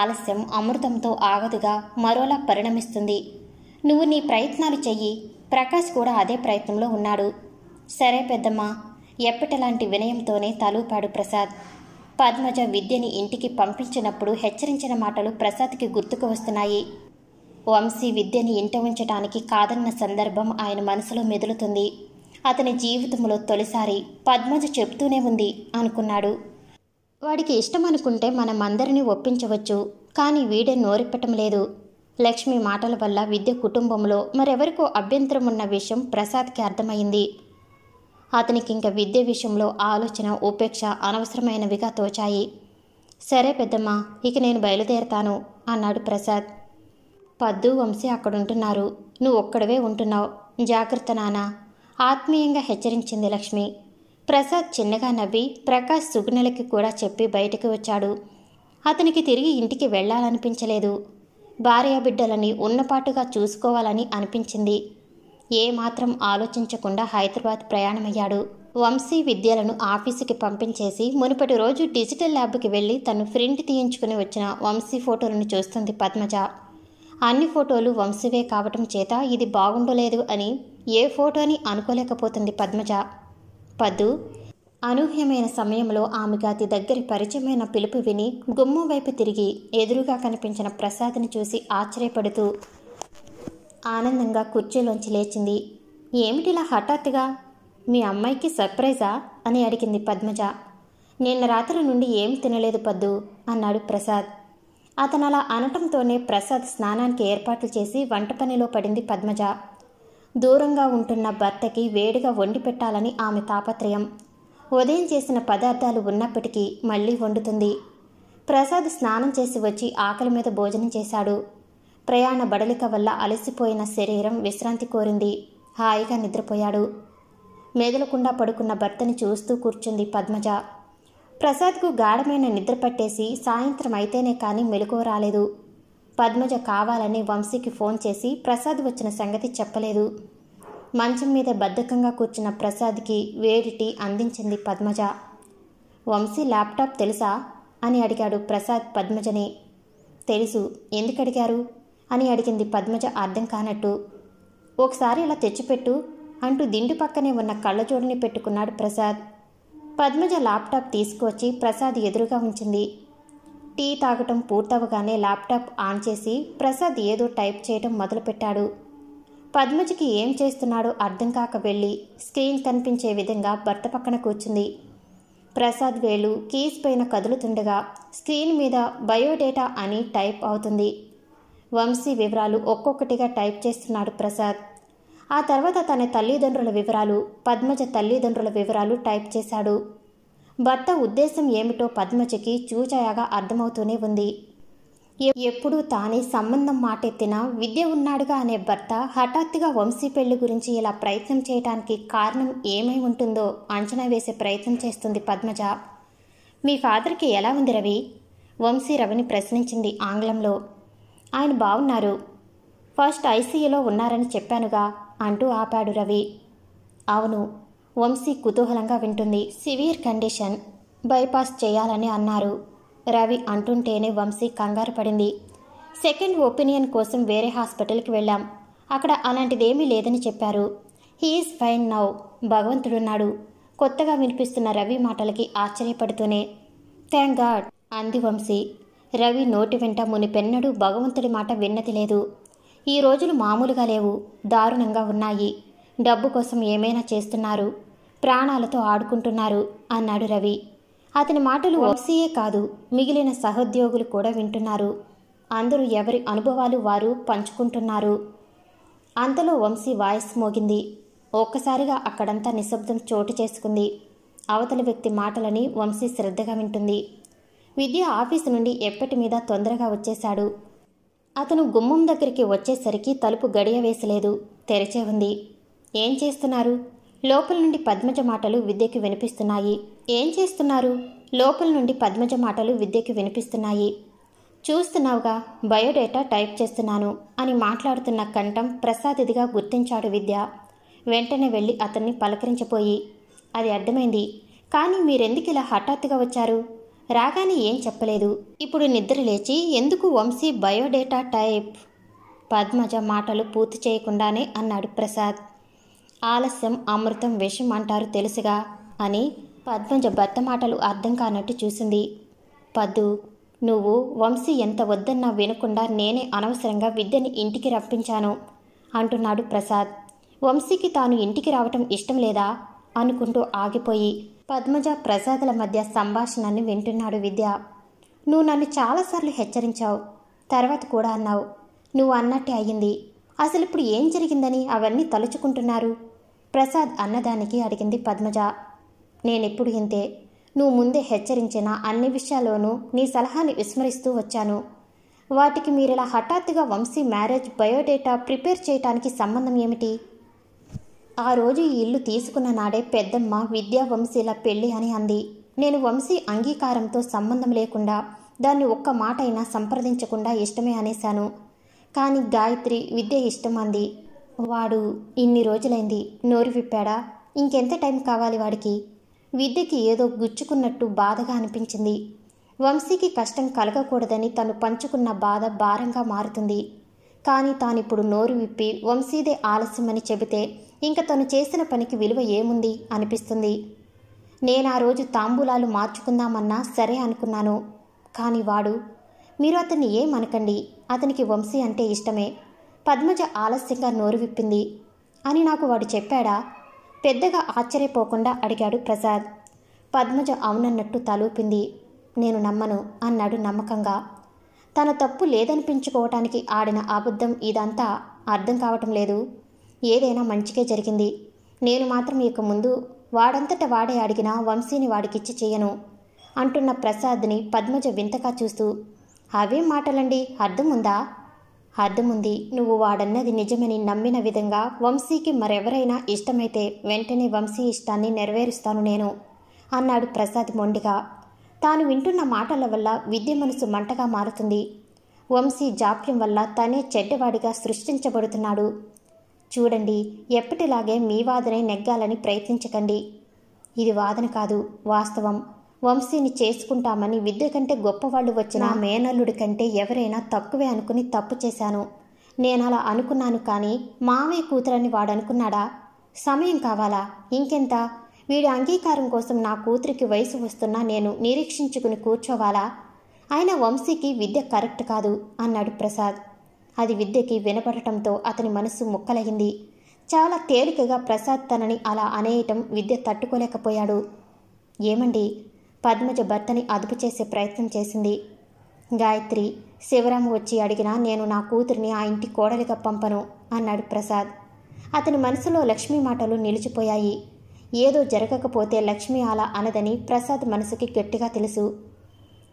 ఆలస్యం అమృతంతో ఆగదుగా, మరోలా పరిణమిస్తుంది. నువ్వు నీ ప్రయత్నాలు చెయ్యి. ప్రకాష్ కూడా అదే ప్రయత్నంలో ఉన్నాడు. సరే పెద్దమ్మా, ఎప్పటిలాంటి వినయంతోనే తలూపాడు ప్రసాద్. పద్మజ విద్యని ఇంటికి పంపించినప్పుడు హెచ్చరించిన మాటలు ప్రసాద్కి గుర్తుకు వస్తున్నాయి. వంశీ విద్యని ఇంట ఉంచటానికి కాదన్న సందర్భం ఆయన మనసులో మెదులుతుంది. అతని జీవితంలో తొలిసారి పద్మజ చెప్తూనే ఉంది అనుకున్నాడు. వాడికి ఇష్టం అనుకుంటే మనం అందరినీ ఒప్పించవచ్చు, కానీ వీడే నోరెప్పటం లేదు. లక్ష్మి మాటల వల్ల విద్య కుటుంబంలో మరెవరికో అభ్యంతరం ఉన్న విషయం ప్రసాద్కి అర్థమైంది. అతనికి ఇంక విద్య విషయంలో ఆలోచన, ఉపేక్ష అనవసరమైనవిగా తోచాయి. సరే పెద్దమ్మా, ఇక నేను బయలుదేరతాను అన్నాడు ప్రసాద్. పద్దు, వంశీ అక్కడుంటున్నారు, నువ్వు ఒక్కడవే ఉంటున్నావు, జాగ్రత్త నానా ఆత్మీయంగా హెచ్చరించింది లక్ష్మి. ప్రసాద్ చిన్నగా నవ్వి ప్రకాష్ సుగుణలకి కూడా చెప్పి బయటికి వచ్చాడు. అతనికి తిరిగి ఇంటికి వెళ్లాలనిపించలేదు. భార్యాబిడ్డలని ఉన్నపాటుగా చూసుకోవాలని అనిపించింది. ఏమాత్రం ఆలోచించకుండా హైదరాబాద్ ప్రయాణమయ్యాడు. వంశీ విద్యలను ఆఫీసుకి పంపించేసి మునుపటి రోజు డిజిటల్ ల్యాబ్కి వెళ్ళి తను ప్రింట్ తీయించుకుని వచ్చిన వంశీ ఫోటోలను చూస్తుంది పద్మజ. అన్ని ఫోటోలు వంశీవే కావటం చేత ఇది బాగుండలేదు అని ఏ ఫోటోని అనుకోలేకపోతుంది పద్మజ. పద్దు అనూహ్యమైన సమయంలో ఆమెకు అతి దగ్గరి పరిచయమైన పిలుపు విని గుమ్మం వైపు తిరిగి ఎదురుగా కనిపించిన ప్రసాద్ని చూసి ఆశ్చర్యపడుతూ ఆనందంగా కుర్చీలోంచి లేచింది. ఏమిటిలా హఠాత్తుగా? మీ అమ్మాయికి సర్ప్రైజా అని అడిగింది పద్మజ. నిన్న రాత్రి నుండి ఏం తినలేదు పద్దు అన్నాడు ప్రసాద్. అతను అలా అనటంతోనే ప్రసాద్ స్నానానికి ఏర్పాట్లు చేసి వంట పనిలో పడింది పద్మజ. దూరంగా ఉంటున్న భర్తకి వేడిగా వండి పెట్టాలని ఆమె తాపత్రయం. ఉదయం చేసిన పదార్థాలు ఉన్నప్పటికీ మళ్ళీ వండుతుంది. ప్రసాద్ స్నానం చేసి వచ్చి ఆకలి మీద భోజనం చేశాడు. ప్రయాణ బడలిక వల్ల అలసిపోయిన శరీరం విశ్రాంతి కోరింది. హాయిగా నిద్రపోయాడు. మెదలకుండా పడుకున్న భర్తని చూస్తూ కూర్చుంది పద్మజ. ప్రసాద్కు గాఢమైన నిద్ర పట్టేసి సాయంత్రం అయితేనే కానీ మెలకువ రాలేదు. పద్మజ కావాలని వంశీకి ఫోన్ చేసి ప్రసాద్ వచ్చిన సంగతి చెప్పలేదు. మంచం మీద బద్ధకంగా కూర్చున్న ప్రసాద్కి వేడి టీ అందించింది పద్మజ. వంశీ ల్యాప్టాప్ తెలుసా అని అడిగాడు ప్రసాద్ పద్మజని. తెలుసు, ఎందుకు అడిగారు అని అడిగింది పద్మజ అర్థం కానట్టు. ఒకసారి ఇలా తెచ్చిపెట్టు అంటూ దిండు పక్కనే ఉన్న కళ్ళజోడుని పెట్టుకున్నాడు ప్రసాద్. పద్మజ ల్యాప్టాప్ తీసుకువచ్చి ప్రసాద్ ఎదురుగా ఉంచింది. టీ తాగటం పూర్తవగానే ల్యాప్టాప్ ఆన్ చేసి ప్రసాద్ ఏదో టైప్ చేయటం మొదలుపెట్టాడు. పద్మజకి ఏం చేస్తున్నాడో అర్థం కాక వెళ్ళి స్క్రీన్ కనిపించే విధంగా భర్త పక్కన కూర్చుంది. ప్రసాద్ వేలు కీస్ పైన కదులుతుండగా స్క్రీన్ మీద బయోడేటా అని టైప్ అవుతుంది. వంశీ వివరాలు ఒక్కొక్కటిగా టైప్ చేస్తున్నాడు ప్రసాద్. ఆ తర్వాత తన తల్లిదండ్రుల వివరాలు, పద్మజ తల్లిదండ్రుల వివరాలు టైప్ చేశాడు. భర్త ఉద్దేశం ఏమిటో పద్మజకి చూచాయగా అర్థమవుతూనే ఉంది. ఎప్పుడూ తానే సంబంధం మాటెత్తినా విద్య ఉన్నాడుగా అనే భర్త హఠాత్తుగా వంశీ పెళ్లి గురించి ఇలా ప్రయత్నం చేయడానికి కారణం ఏమై ఉంటుందో అంచనా వేసే ప్రయత్నం చేస్తుంది పద్మజ. మీ ఫాదర్కి ఎలా ఉంది రవి? వంశీ రవిని ప్రశ్నించింది ఆంగ్లంలో. ఆయన బాగున్నారు. ఫస్ట్ ఐసీయూలో ఉన్నారని చెప్పానుగా అంటూ ఆపాడు రవి. అవును, వంశీ కుతూహలంగా వింటుంది. సివియర్ కండిషన్, బైపాస్ చేయాలని అన్నారు రవి అంటుంటేనే వంశీ కంగారు పడింది. సెకండ్ ఒపీనియన్ కోసం వేరే హాస్పిటల్కి వెళ్ళాం. అక్కడ అలాంటిదేమీ లేదని చెప్పారు. హీఈస్ ఫైన్ నౌ, భగవంతుడున్నాడు. కొత్తగా వినిపిస్తున్న రవి మాటలకి ఆశ్చర్యపడుతూనే థ్యాంక్ గాడ్ అంది వంశీ. రవి నోటి వెంట మునిపెన్నడూ భగవంతుడి మాట విన్నది లేదు. ఈ రోజులు మామూలుగా లేవు, దారుణంగా ఉన్నాయి. డబ్బు కోసం ఏమైనా చేస్తున్నారు, ప్రాణాలతో ఆడుకుంటున్నారు అన్నాడు రవి. అతని మాటలు వంశీయే కాదు, మిగిలిన సహోద్యోగులు కూడా వింటున్నారు. అందరూ ఎవరి అనుభవాలు వారు పంచుకుంటున్నారు. అంతలో వంశీ వాయిస్ మోగింది. ఒక్కసారిగా అక్కడంతా నిశ్శబ్దం చోటు చేసుకుంది. అవతలి వ్యక్తి మాటలని వంశీ శ్రద్ధగా వింటుంది. విద్య ఆఫీసు నుండి ఎప్పటి మీద తొందరగా వచ్చేశాడు. అతను గుమ్మం దగ్గరికి వచ్చేసరికి తలుపు గడియ వేసలేదు, తెరిచే ఉంది. ఏం చేస్తున్నారు? లోపల నుండి పద్మజ మాటలు విద్యకి వినిపిస్తున్నాయి. ఏం చేస్తున్నారు? లోపల నుండి పద్మజ మాటలు విద్యకి వినిపిస్తున్నాయి. చూస్తున్నావుగా, బయోడేటా టైప్ చేస్తున్నాను అని మాట్లాడుతున్న కంఠం ప్రసాదిదిగా గుర్తించాడు విద్య. వెంటనే వెళ్ళి అతన్ని పలకరించపోయి, అది అర్థమైంది, కానీ మీరెందుకు ఇలా హఠాత్తుగా వచ్చారు? రాగానే ఏం చెప్పలేదు. ఇప్పుడు నిద్ర లేచి ఎందుకు వంశీ బయోడేటా టైప్? పద్మజ మాటలు పూర్తి చేయకుండానే అన్నాడు ప్రసాద్. ఆలస్యం అమృతం విషం అంటారు తెలుసుగా అని పద్మజ భర్త మాటలు అర్థం కానట్టు చూసింది. పద్దు, నువ్వు వంశీ ఎంత వద్దన్నా వినకుండా నేనే అనవసరంగా విద్యని ఇంటికి రప్పించాను అంటున్నాడు ప్రసాద్. వంశీకి తాను ఇంటికి రావటం ఇష్టం లేదా అనుకుంటూ ఆగిపోయి పద్మజ ప్రసాదుల మధ్య సంభాషణని వింటున్నాడు విద్య. నువ్వు నన్ను చాలాసార్లు హెచ్చరించావు, తర్వాత కూడా అన్నావు. నువ్వు అన్నట్టే అయ్యింది. అసలు ఇప్పుడు ఏం జరిగిందని అవన్నీ తలుచుకుంటున్నారు? ప్రసాద్ అన్నదానికి అడిగింది పద్మజ. నేనెప్పుడు ఇంతే. నువ్వు ముందే హెచ్చరించిన అన్ని విషయాల్లోనూ నీ సలహాని విస్మరిస్తూ వచ్చాను. వాటికి మీరిలా హఠాత్తుగా వంశీ మ్యారేజ్ బయోడేటా ప్రిపేర్ చేయటానికి సంబంధం ఏమిటి? ఆ రోజు ఈ ఇల్లు తీసుకున్న నాడే పెద్దమ్మ విద్యా వంశీల పెళ్ళి అని అంది. నేను వంశీ అంగీకారంతో సంబంధం లేకుండా దాన్ని ఒక్క మాట అయినా సంప్రదించకుండా ఇష్టమే అనేశాను. కానీ గాయత్రి విద్య ఇష్టం అంది. వాడు ఇన్ని రోజులైంది, నోరు విప్పాడా? ఇంకెంత టైం కావాలి వాడికి? విద్యకి ఏదో గుచ్చుకున్నట్టు బాధగా అనిపించింది. వంశీకి కష్టం కలగకూడదని తను పంచుకున్న బాధ భారంగా మారుతుంది. కానీ తానిప్పుడు నోరు విప్పి వంశీదే ఆలస్యమని చెబితే ఇంక తను చేసిన పనికి విలువ ఏముంది అనిపిస్తుంది. నేను ఆ రోజు తాంబూలాలు మార్చుకుందామన్నా సరే అనుకున్నాను. కానీ వాడు, మీరు అతన్ని ఏమనకండి, అతనికి వంశీ అంటే ఇష్టమే. పద్మజ ఆలస్యంగా నోరు విప్పింది. అని నాకు వాడు చెప్పాడా? పెద్దగా ఆశ్చర్యపోకుండా అడిగాడు ప్రసాద్. పద్మజ అవునన్నట్టు తలూపింది. నేను నమ్మను అన్నాడు నమ్మకంగా. తన తప్పు లేదనిపించుకోవటానికి ఆడిన అబద్ధం ఇదంతా అర్థం కావటం లేదు. ఏదైనా మంచిగా జరిగింది. నేను మాత్రం ఇక ముందు వాడంతట వాడే అడిగినా వంశీని వాడికిచ్చి చెయ్యను అంటున్న ప్రసాద్ని పద్మజ వింతగా చూస్తూ, అవేం మాటలండి, అర్థం ఉందా? అర్థముంది. నువ్వు వాడన్నది నిజమని నమ్మిన విధంగా వంశీకి మరెవరైనా ఇష్టమైతే వెంటనే వంశీ ఇష్టాన్ని నెరవేరుస్తాను నేను అన్నాడు ప్రసాద్ మొండిగా. తాను వింటున్న మాటల వల్ల విద్య మనసు మంటగా మారుతుంది. వంశీ జాప్యం వల్ల తనే చెడ్డవాడిగా సృష్టించబడుతున్నాడు. చూడండి, ఎప్పటిలాగే మీ వాదనే నెగ్గాలని ప్రయత్నించకండి. ఇది వాదన కాదు, వాస్తవం. వంశీని చేసుకుంటామని విద్య కంటే గొప్పవాళ్ళు వచ్చిన మేనల్లుడి కంటే ఎవరైనా తక్కువే అనుకుని తప్పు చేశాను. నేనలా అనుకున్నాను. కానీ మావయ్య కూతురని వాడనుకున్నాడా? సమయం కావాలా? ఇంకెంత? వీడి అంగీకారం కోసం నా కూతురికి వయసు వస్తున్నా నేను నిరీక్షించుకుని కూర్చోవాలా? అయినా వంశీకి విద్య కరెక్ట్ కాదు అన్నాడు ప్రసాద్. అది విద్యకి వినపడటంతో అతని మనసు ముక్కలయ్యింది. చాలా తేలికగా ప్రసాద్ తనని అలా అనేయటం విద్య తట్టుకోలేకపోయాడు. ఏమండి? పద్మజ భర్తని అదుపు చేసే ప్రయత్నం చేసింది. గాయత్రి, శివరాము వచ్చి అడిగినా నేను నా కూతురిని ఆ ఇంటి కోడలిగా పంపను అన్నాడు ప్రసాద్. అతని మనసులో లక్ష్మి మాటలు నిలిచిపోయాయి. ఏదో జరగకపోతే లక్ష్మి అలా అనదని ప్రసాద్ మనసుకి గట్టిగా తెలుసు.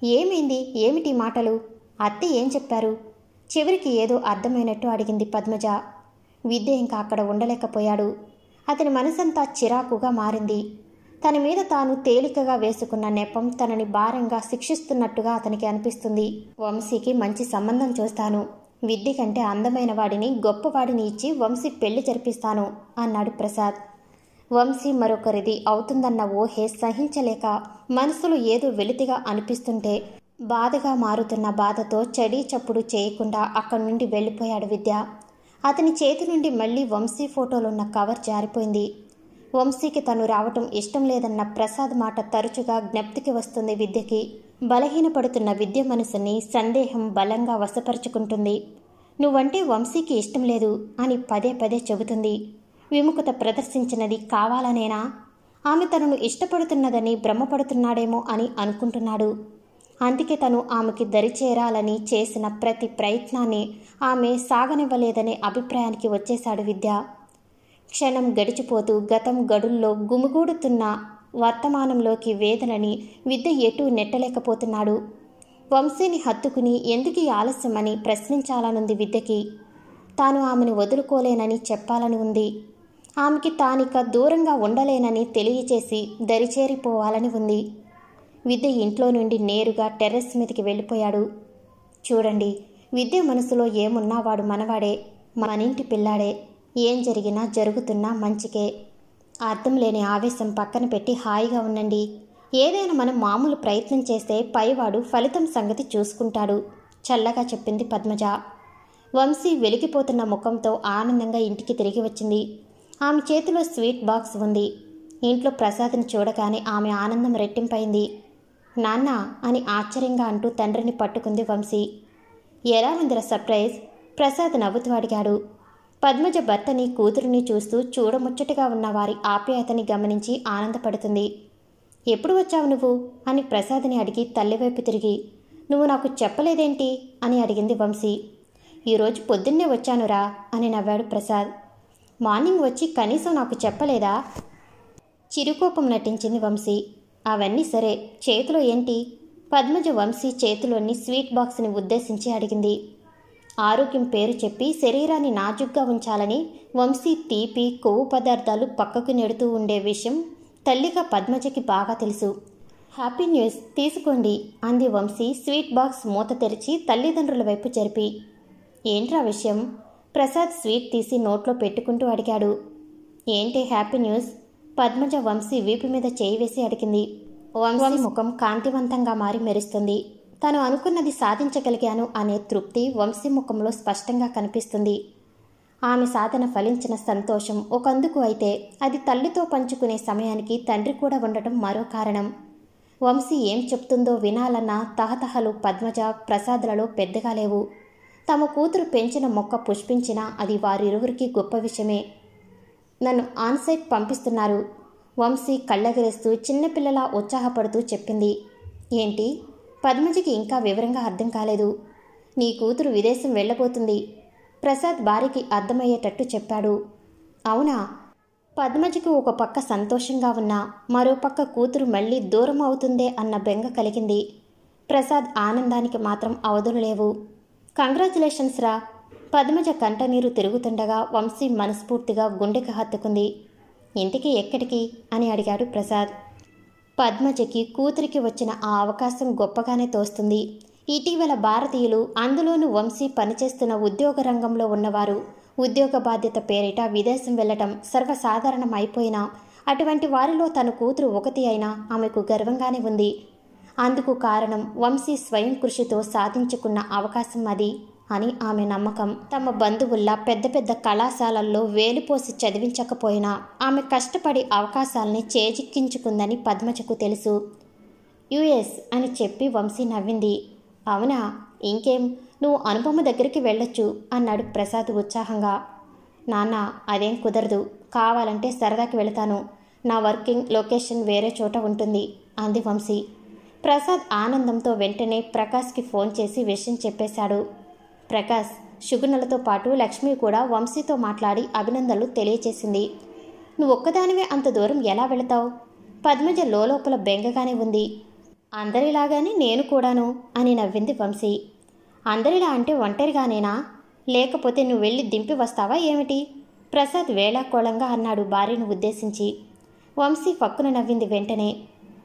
ఏమైంది? ఏమిటి మాటలు? అత్తే ఏం చెప్పారు? చివరికి ఏదో అర్థమైనట్టు అడిగింది పద్మజ. విద్య ఇంకా అక్కడ ఉండలేకపోయాడు. అతని మనసంతా చిరాకుగా మారింది. తన మీద తాను తేలికగా వేసుకున్న నెపం తనని భారంగా శిక్షిస్తున్నట్టుగా అతనికి అనిపిస్తుంది. వంశీకి మంచి సంబంధం చూస్తాను. విద్య కంటే అందమైన వాడిని, గొప్పవాడిని ఇచ్చి వంశీ పెళ్లి జరిపిస్తాను అన్నాడు ప్రసాద్. వంశీ మరొకరిది అవుతుందన్న ఊహే సహించలేక మనసులో ఏదో వెలితిగా అనిపిస్తుంటే బాధగా మారుతున్న బాధతో చడీ చప్పుడు చేయకుండా అక్కడి నుండి వెళ్ళిపోయాడు విద్య. అతని చేతి నుండి మళ్లీ వంశీ ఫోటోలున్న కవర్ జారిపోయింది. వంశీకి తను రావటం ఇష్టం లేదన్న ప్రసాద్ మాట తరచుగా జ్ఞప్తికి వస్తుంది విద్యకి. బలహీనపడుతున్న విద్య మనసుని సందేహం బలంగా వశపరుచుకుంటుంది. నువ్వంటే వంశీకి ఇష్టం లేదు అని పదే పదే చెబుతుంది. విముఖత ప్రదర్శించినది కావాలనేనా? ఆమె తనను ఇష్టపడుతున్నదని భ్రమపడుతున్నాడేమో అని అనుకుంటున్నాడు. అందుకే తను ఆమెకి దరిచేరాలని చేసిన ప్రతి ప్రయత్నాన్ని ఆమె సాగనివ్వలేదనే అభిప్రాయానికి వచ్చేశాడు విద్య. క్షణం గడిచిపోతూ గతం గడుల్లో గుమిగూడుతున్న వర్తమానంలోకి వేదనని విద్య ఎటూ నెట్టలేకపోతున్నాడు. వంశీని హత్తుకుని ఎందుకు ఈ ఆలస్యమని ప్రశ్నించాలనుంది విద్యకి. తాను ఆమెను వదులుకోలేనని చెప్పాలని ఉంది. ఆమెకి తానిక దూరంగా ఉండలేనని తెలియచేసి దరిచేరిపోవాలని ఉంది. విద్య ఇంట్లో నుండి నేరుగా టెర్రస్ మీదకి వెళ్ళిపోయాడు. చూడండి, విద్య మనసులో ఏమున్నా వాడు మనవాడే, మనింటి పిల్లాడే. ఏం జరిగినా జరుగుతున్నా మంచికే. అర్థం లేని ఆవేశం పక్కన పెట్టి హాయిగా ఉండండి. ఏదైనా మనం మామూలు ప్రయత్నం చేస్తే పైవాడు ఫలితం సంగతి చూసుకుంటాడు చల్లగా చెప్పింది పద్మజ. వంశీ వెలిగిపోతున్న ముఖంతో ఆనందంగా ఇంటికి తిరిగి వచ్చింది. ఆమె చేతిలో స్వీట్ బాక్స్ ఉంది. ఇంట్లో ప్రసాద్ని చూడగానే ఆమె ఆనందం రెట్టింపైంది. నాన్న అని ఆశ్చర్యంగా అంటూ తండ్రిని పట్టుకుంది వంశీ. ఎలా ఉందిరా సర్ప్రైజ్? ప్రసాద్ నవ్వుతూ అడిగాడు. పద్మజ భర్తని కూతురుని చూస్తూ చూడముచ్చటగా ఉన్న వారి ఆప్యాయతని గమనించి ఆనందపడుతుంది. ఎప్పుడు వచ్చావు నువ్వు అని ప్రసాద్ని అడిగి తల్లివైపు తిరిగి, నువ్వు నాకు చెప్పలేదేంటి అని అడిగింది వంశీ. ఈరోజు పొద్దున్నే వచ్చానురా అని నవ్వాడు ప్రసాద్. మార్నింగ్ వచ్చి కనీసం నాకు చెప్పలేదా? చిరుకోపం నటించింది వంశీ. అవన్నీ సరే, చేతిలో ఏంటి? పద్మజ వంశీ చేతిలోని స్వీట్ బాక్స్ని ఉద్దేశించి అడిగింది. ఆరోగ్యం పేరు చెప్పి శరీరాన్ని నాజుగ్గా ఉంచాలని వంశీ తీపి కొవ్వు పదార్థాలు పక్కకు నెడుతూ ఉండే విషయం తల్లిగా పద్మజకి బాగా తెలుసు. హ్యాపీ న్యూస్ తీసుకోండి అంది వంశీ స్వీట్ బాక్స్ మూత తెరిచి తల్లిదండ్రుల వైపు జరిపి. ఏంట్రా విషయం? ప్రసాద్ స్వీట్ తీసి నోట్లో పెట్టుకుంటూ అడిగాడు. ఏంటి హ్యాపీ న్యూస్? పద్మజ వంశీ వీపు మీద చేయి వేసి అడిగింది. వంశీ ముఖం కాంతివంతంగా మారి మెరుస్తుంది. తను అనుకున్నది సాధించగలిగాను అనే తృప్తి వంశీ ముఖంలో స్పష్టంగా కనిపిస్తుంది. ఆమె సాధన ఫలించిన సంతోషం ఒకందుకు అయితే అది తల్లితో పంచుకునే సమయానికి తండ్రి కూడా ఉండటం మరో కారణం. వంశీ ఏం చెప్తుందో వినాలన్న తహతహలు పద్మజ ప్రసాద్లలో పెద్దగా లేవు. తమ కూతురు పెంచిన మొక్క పుష్పించినా అది వారిరువురికి గొప్ప విషయమే. నన్ను ఆన్సైట్ పంపిస్తున్నారు, వంశీ కళ్ళెగరేస్తూ చిన్నపిల్లలా ఉత్సాహపడుతూ చెప్పింది. ఏంటి? పద్మజకి ఇంకా వివరంగా అర్థం కాలేదు. నీ కూతురు విదేశం వెళ్ళబోతుంది, ప్రసాద్ భార్యకి అర్థమయ్యేటట్టు చెప్పాడు. అవునా? పద్మజకి ఒక పక్క సంతోషంగా ఉన్నా మరో పక్క కూతురు మళ్ళీ దూరం అవుతుందే అన్న బెంగ కలిగింది. ప్రసాద్ ఆనందానికి మాత్రం అవధులు లేవు. కంగ్రాచులేషన్స్ రా. పద్మజ కంటనీరు తిరుగుతుండగా వంశీ మనస్ఫూర్తిగా గుండెకి హత్తుకుంది. ఇంటికి ఎక్కడికి అని అడిగాడు ప్రసాద్. పద్మజకి కూతురికి వచ్చిన ఆ అవకాశం గొప్పగానే తోస్తుంది. ఇటీవల భారతీయులు, అందులోనూ వంశీ పనిచేస్తున్న ఉద్యోగ రంగంలో ఉన్నవారు ఉద్యోగ బాధ్యత పేరిట విదేశం వెళ్లటం సర్వసాధారణం అయిపోయినా అటువంటి వారిలో తన కూతురు ఒకటి అయినా ఆమెకు గర్వంగానే ఉంది. అందుకు కారణం వంశీ స్వయం కృషితో సాధించుకున్న అవకాశం అది అని ఆమె నమ్మకం. తమ బంధువుల్లా పెద్ద పెద్ద కళాశాలల్లో వేలుపోసి చదివించకపోయినా ఆమె కష్టపడి అవకాశాలని చేజిక్కించుకుందని పద్మజకు తెలుసు. యుఎస్ అని చెప్పి వంశీ నవ్వింది. అవునా? ఇంకేం, నువ్వు అనుపమ దగ్గరికి వెళ్ళొచ్చు అన్నాడు ప్రసాద్ ఉత్సాహంగా. నాన్న, అదేం కుదరదు. కావాలంటే సరదాకి వెళతాను. నా వర్కింగ్ లొకేషన్ వేరే చోట ఉంటుంది అంది వంశీ. ప్రసాద్ ఆనందంతో వెంటనే ప్రకాష్కి ఫోన్ చేసి విషయం చెప్పేశాడు. ప్రకాష్, శుగుణలతో పాటు లక్ష్మి కూడా వంశీతో మాట్లాడి అభినందనలు తెలియచేసింది. నువ్వొక్కదానివే అంత దూరం ఎలా వెళతావు? పద్మజ లోపల బెంగగానే ఉంది. అందరిలాగానే నేను కూడాను అని నవ్వింది వంశీ. అందరిలా అంటే ఒంటరిగానేనా? లేకపోతే నువ్వు వెళ్ళి దింపి వస్తావా ఏమిటి? ప్రసాద్ వేళాకోళంగా అన్నాడు భార్యను ఉద్దేశించి. వంశీ ఫక్కున నవ్వింది వెంటనే.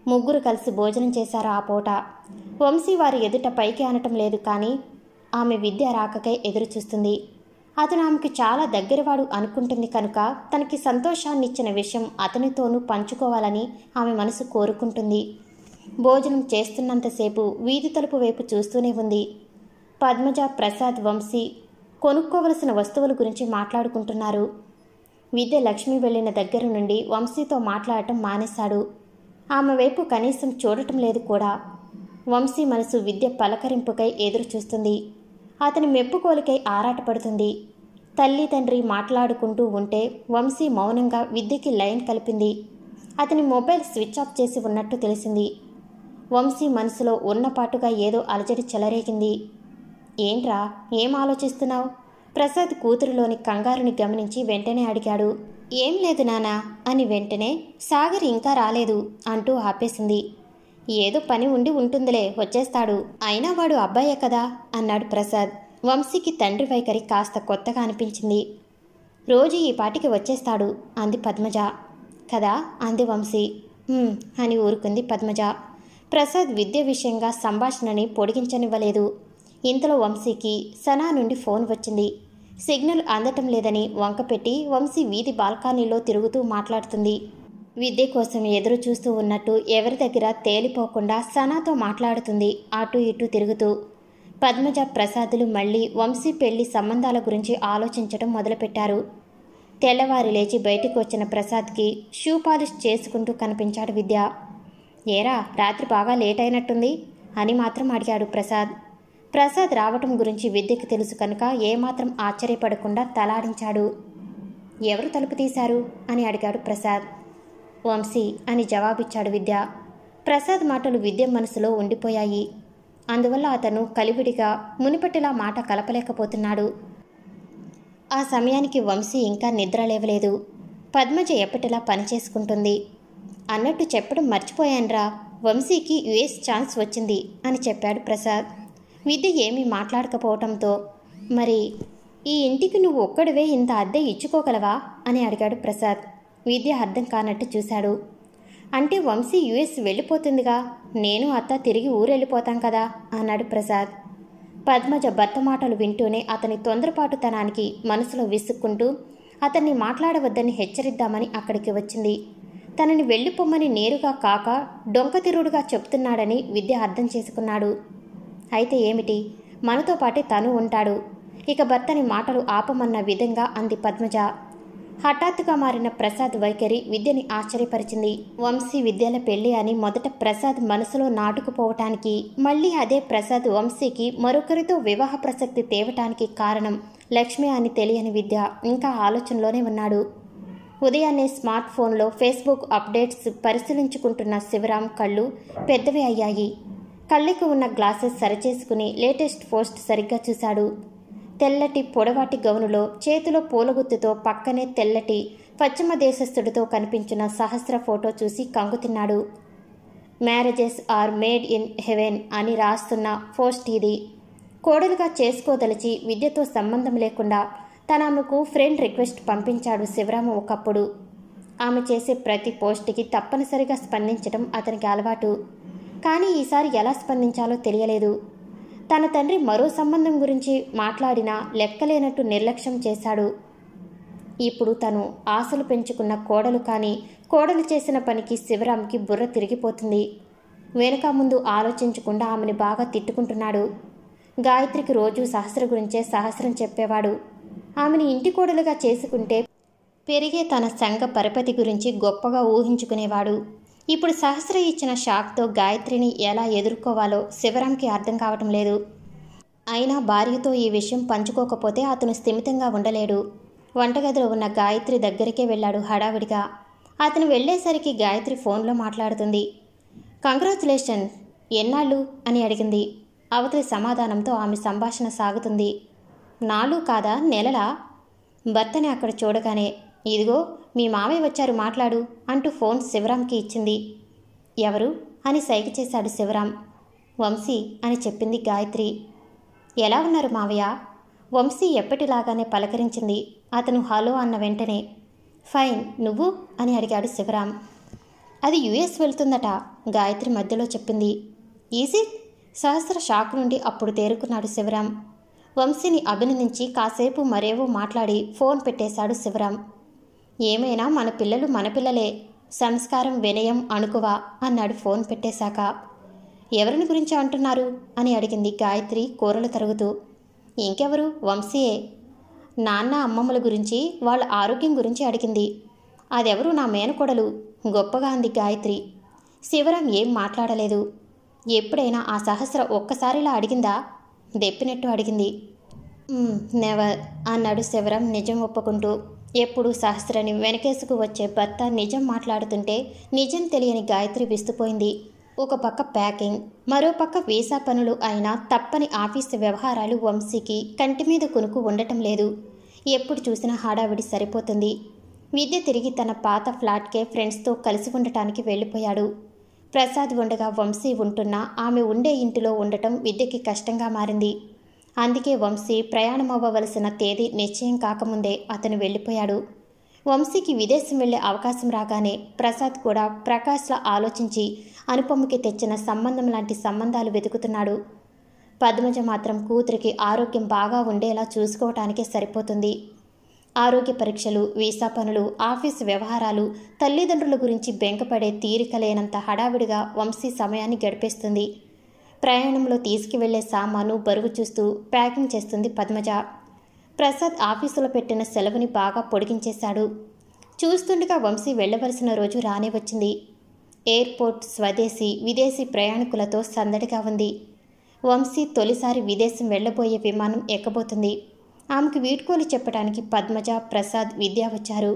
ముగ్గురు కలిసి భోజనం చేశారు ఆ పూట. వంశీ వారి ఎదుట పైకి అనటం లేదు, కానీ ఆమె విద్య రాకకై ఎదురుచూస్తుంది. అతను ఆమెకు చాలా దగ్గరవాడు అనుకుంటుంది కనుక తనకి సంతోషాన్నిచ్చిన విషయం అతనితోనూ పంచుకోవాలని ఆమె మనసు కోరుకుంటుంది. భోజనం చేస్తున్నంతసేపు వీధి తలుపు వైపు చూస్తూనే ఉంది. పద్మజ, ప్రసాద్, వంశీ కొనుక్కోవలసిన వస్తువుల గురించి మాట్లాడుకుంటున్నారు. విద్య లక్ష్మి వెళ్ళిన దగ్గర నుండి వంశీతో మాట్లాడటం మానేశాడు. ఆమె వైపు కనీసం చూడటం లేదు కూడా. వంశీ మనసు విద్య పలకరింపుకై ఎదురు చూస్తుంది. అతని మెప్పుకోలికై ఆరాటపడుతుంది. తల్లి తండ్రి మాట్లాడుకుంటూ ఉంటే వంశీ మౌనంగా విద్యకి లైన్ కలిపింది. అతని మొబైల్ స్విచ్ ఆఫ్ చేసి ఉన్నట్టు తెలిసింది. వంశీ మనసులో ఉన్నపాటుగా ఏదో అలజడి చెలరేగింది. ఏంట్రా, ఏం ఆలోచిస్తున్నావు? ప్రసాద్ కూతురులోని కంగారుని గమనించి వెంటనే అడిగాడు. ఏం లేదు నానా అని వెంటనే సాగర్ ఇంకా రాలేదు అంటూ ఆపేసింది. ఏదో పని ఉండి ఉంటుందిలే, వచ్చేస్తాడు. అయినా వాడు అబ్బాయే కదా అన్నాడు ప్రసాద్. వంశీకి తండ్రి వైఖరి కాస్త కొత్తగా అనిపించింది. రోజు ఈ పాటికి వచ్చేస్తాడు అంది పద్మజ. కదా అంది వంశీ. అని ఊరుకుంది పద్మజ. ప్రసాద్ విద్య విషయంగా సంభాషణని పొడిగించనివ్వలేదు. ఇంతలో వంశీకి సనా నుండి ఫోన్ వచ్చింది. సిగ్నల్ అందటం లేదని వంకపెట్టి వంశీ వీధి బాల్కనీలో తిరుగుతూ మాట్లాడుతుంది. విద్య కోసం ఎదురు చూస్తూ ఉన్నట్టు ఎవరి దగ్గర తేలిపోకుండా సనాతో మాట్లాడుతుంది అటు ఇటు తిరుగుతూ. పద్మజ, ప్రసాదులు మళ్ళీ వంశీ పెళ్లి సంబంధాల గురించి ఆలోచించడం మొదలుపెట్టారు. తెల్లవారి లేచి బయటికి వచ్చిన ప్రసాద్కి షూ పాలిష్ చేసుకుంటూ కనిపించాడు విద్య. ఏరా, రాత్రి బాగా లేట్ అయినట్టుంది అని మాత్రం అడిగాడు ప్రసాద్. ప్రసాద్ రావటం గురించి విద్యకి తెలుసు కనుక ఏమాత్రం ఆశ్చర్యపడకుండా తలాడించాడు. ఎవరు తలుపు తీశారు అని అడిగాడు ప్రసాద్. వంశీ అని జవాబిచ్చాడు విద్య. ప్రసాద్ మాటలు విద్య మనసులో ఉండిపోయాయి. అందువల్ల అతను కలివిడిగా మునిపటిలా మాట కలపలేకపోతున్నాడు. ఆ సమయానికి వంశీ ఇంకా నిద్ర లేవలేదు. పద్మజ ఎప్పటిలా పనిచేసుకుంటుంది. అన్నట్టు చెప్పడం మర్చిపోయాన్రా, వంశీకి యుఎస్ ఛాన్స్ వచ్చింది అని చెప్పాడు ప్రసాద్. విద్య ఏమీ మాట్లాడకపోవటంతో, మరి ఈ ఇంటికి నువ్వు ఒక్కడివే ఇంత అద్దె ఇచ్చుకోగలవా అని అడిగాడు ప్రసాద్. విద్య అర్థం కానట్టు చూశాడు. అంటే వంశీ యుఎస్ వెళ్ళిపోతుందిగా, నేను అత్త తిరిగి ఊరెళ్ళిపోతాం కదా అన్నాడు ప్రసాద్. పద్మజ భర్త మాటలు వింటూనే అతని తొందరపాటుతనానికి మనసులో విసుక్కుంటూ అతన్ని మాట్లాడవద్దని హెచ్చరిద్దామని అక్కడికి వచ్చింది. తనని వెళ్ళిపోమ్మని నేరుగా కాక డొంకతిరుడుగా చెప్తున్నాడని విద్య అర్థం చేసుకున్నాడు. అయితే ఏమిటి, మనతో పాటే తను ఉంటాడు. ఇక భర్తని మాటలు ఆపమన్న విధంగా అంది పద్మజ. హఠాత్తుగా మారిన ప్రసాద్ వైఖరి విద్యని ఆశ్చర్యపరిచింది. వంశీ విద్యల పెళ్లి అని మొదట ప్రసాద్ మనసులో నాటుకుపోవటానికి, మళ్ళీ అదే ప్రసాద్ వంశీకి మరొకరితో వివాహ ప్రసక్తి తేవటానికి కారణం లక్ష్మి అని తెలియని విద్య ఇంకా ఆలోచనలోనే ఉన్నాడు. ఉదయాన్నే స్మార్ట్ ఫోన్లో ఫేస్బుక్ అప్డేట్స్ పరిశీలించుకుంటున్న శివరాం కళ్ళు పెద్దవి అయ్యాయి. కళ్ళకి ఉన్న గ్లాసెస్ సరిచేసుకుని లేటెస్ట్ పోస్ట్ సరిగ్గా చూశాడు. తెల్లటి పొడవాటి గౌనులో చేతిలో పూలగుత్తుతో పక్కనే తెల్లటి పశ్చిమ దేశస్థుడితో కనిపించిన సహస్ర ఫోటో చూసి కంగుతిన్నాడు. Marriages are made in heaven అని రాస్తున్న పోస్ట్ ఇది. కోడలుగా చేసుకోదలిచి విద్యతో సంబంధం లేకుండా ఆమెకు ఫ్రెండ్ రిక్వెస్ట్ పంపించాడు శివరాము ఒకప్పుడు. ఆమె చేసే ప్రతి పోస్ట్కి తప్పనిసరిగా స్పందించడం అతనికి అలవాటు. కానీ ఈసారి ఎలా స్పందించాలో తెలియలేదు. తన తండ్రి మరో సంబంధం గురించి మాట్లాడినా లెక్కలేనట్టు నిర్లక్ష్యం చేశాడు. ఇప్పుడు తను ఆశలు పెంచుకున్న కోడలు కానీ కోడలు చేసిన పనికి శివరాంకి బుర్ర తిరిగిపోతుంది. వెనుక ముందు ఆలోచించకుండా ఆమెని బాగా తిట్టుకుంటున్నాడు. గాయత్రికి రోజు సహస్ర గురించే సహస్రం చెప్పేవాడు. ఆమెని ఇంటి కోడలుగా చేసుకుంటే పెరిగే తన సంఘ పరపతి గురించి గొప్పగా ఊహించుకునేవాడు. ఇప్పుడు సహస్ర ఇచ్చిన షాక్తో గాయత్రిని ఎలా ఎదుర్కోవాలో శివరాంకి అర్థం కావటం లేదు. అయినా భార్యతో ఈ విషయం పంచుకోకపోతే అతను స్థిమితంగా ఉండలేడు. వంటగదిలో ఉన్న గాయత్రి దగ్గరికే వెళ్ళాడు హడావిడిగా. అతను వెళ్ళేసరికి గాయత్రి ఫోన్లో మాట్లాడుతుంది. కంగ్రాచులేషన్, ఎన్నాళ్ళు అని అడిగింది. అవతలి సమాధానంతో ఆమె సంభాషణ సాగుతుంది. నాలు కాదా, నెలలా? భర్తని అక్కడ చూడగానే ఇదిగో మీ మావయ్య వచ్చారు, మాట్లాడు అంటూ ఫోన్ శివరాంకి ఇచ్చింది. ఎవరు అని సైగ చేశాడు శివరాం. వంశీ అని చెప్పింది గాయత్రి. ఎలా ఉన్నారు మావయ్య? వంశీ ఎప్పటిలాగానే పలకరించింది. అతను హలో అన్న వెంటనే ఫైన్, నువ్వు అని అడిగాడు శివరాం. అది యుఎస్ వెళ్తుందట, గాయత్రి మధ్యలో చెప్పింది. ఈజీ? సహస్ర షాక్ నుండి అప్పుడు తేరుకున్నాడు శివరాం. వంశీని అభినందించి కాసేపు మరేవో మాట్లాడి ఫోన్ పెట్టేశాడు శివరాం. ఏమైనా మన పిల్లలు మన పిల్లలే, సంస్కారం వినయం అణుకువ అన్నాడు ఫోన్ పెట్టేశాక. ఎవరిని గురించి అంటున్నారు అని అడిగింది గాయత్రి కూరలు తరుగుతూ. ఇంకెవరు, వంశీయే. నాన్న అమ్మమ్మల గురించి, వాళ్ళ ఆరోగ్యం గురించి అడిగింది. అదెవరు, నా మేనకోడలు గొప్పగా అంది గాయత్రి. శివరాం ఏం మాట్లాడలేదు. ఎప్పుడైనా ఆ సహస్ర ఒక్కసారిలా అడిగిందా? దెప్పినట్టు అడిగింది. నెవర్ అన్నాడు శివరాం నిజం ఒప్పుకుంటూ. ఎప్పుడు సహస్రని వెనకేసుకు వచ్చే భర్త నిజం మాట్లాడుతుంటే నిజం తెలియని గాయత్రి విస్తుపోయింది. ఒక పక్క ప్యాకింగ్, మరో పక్క వీసా పనులు అయినా తప్పని ఆఫీసు వ్యవహారాలు వంశీకి కంటి మీద కునుకు ఉండటం లేదు. ఎప్పుడు చూసినా హడావిడి సరిపోతుంది. విద్య తిరిగి తన పాత ఫ్లాట్కే ఫ్రెండ్స్తో కలిసి ఉండటానికి వెళ్ళిపోయాడు. ప్రసాద్ ఉండగా వంశీ ఉంటున్నా ఆమె ఉండే ఇంటిలో ఉండటం విద్యకి కష్టంగా మారింది. అందుకే వంశీ ప్రయాణమవ్వవలసిన తేదీ నిశ్చయం కాకముందే అతను వెళ్ళిపోయాడు. వంశీకి విదేశం వెళ్లే అవకాశం రాగానే ప్రసాద్ కూడా ప్రకాష్లా ఆలోచించి అనుపమకి తెచ్చిన సంబంధం లాంటి సంబంధాలు వెతుకుతున్నాడు. పద్మజ మాత్రం కూతురికి ఆరోగ్యం బాగా ఉండేలా చూసుకోవటానికే సరిపోతుంది. ఆరోగ్య పరీక్షలు, వీసా పనులు, ఆఫీసు వ్యవహారాలు, తల్లిదండ్రుల గురించి బెంకపడే తీరిక లేనంత హడావిడిగా వంశీ సమయాన్ని గడిపేస్తుంది. ప్రయాణంలో తీసుకువెళ్లే సామాను బరువు చూస్తూ ప్యాకింగ్ చేస్తుంది పద్మజ. ప్రసాద్ ఆఫీసులో పెట్టిన సెలవుని బాగా పొడిగించేశాడు. చూస్తుండగా వంశీ వెళ్లవలసిన రోజు రానే వచ్చింది. ఎయిర్పోర్ట్ స్వదేశీ, విదేశీ ప్రయాణికులతో సందడిగా ఉంది. వంశీ తొలిసారి విదేశం వెళ్లబోయే విమానం ఎక్కబోతుంది. ఆమెకు వీడ్కోలు చెప్పడానికి పద్మజ, ప్రసాద్, విద్య వచ్చారు.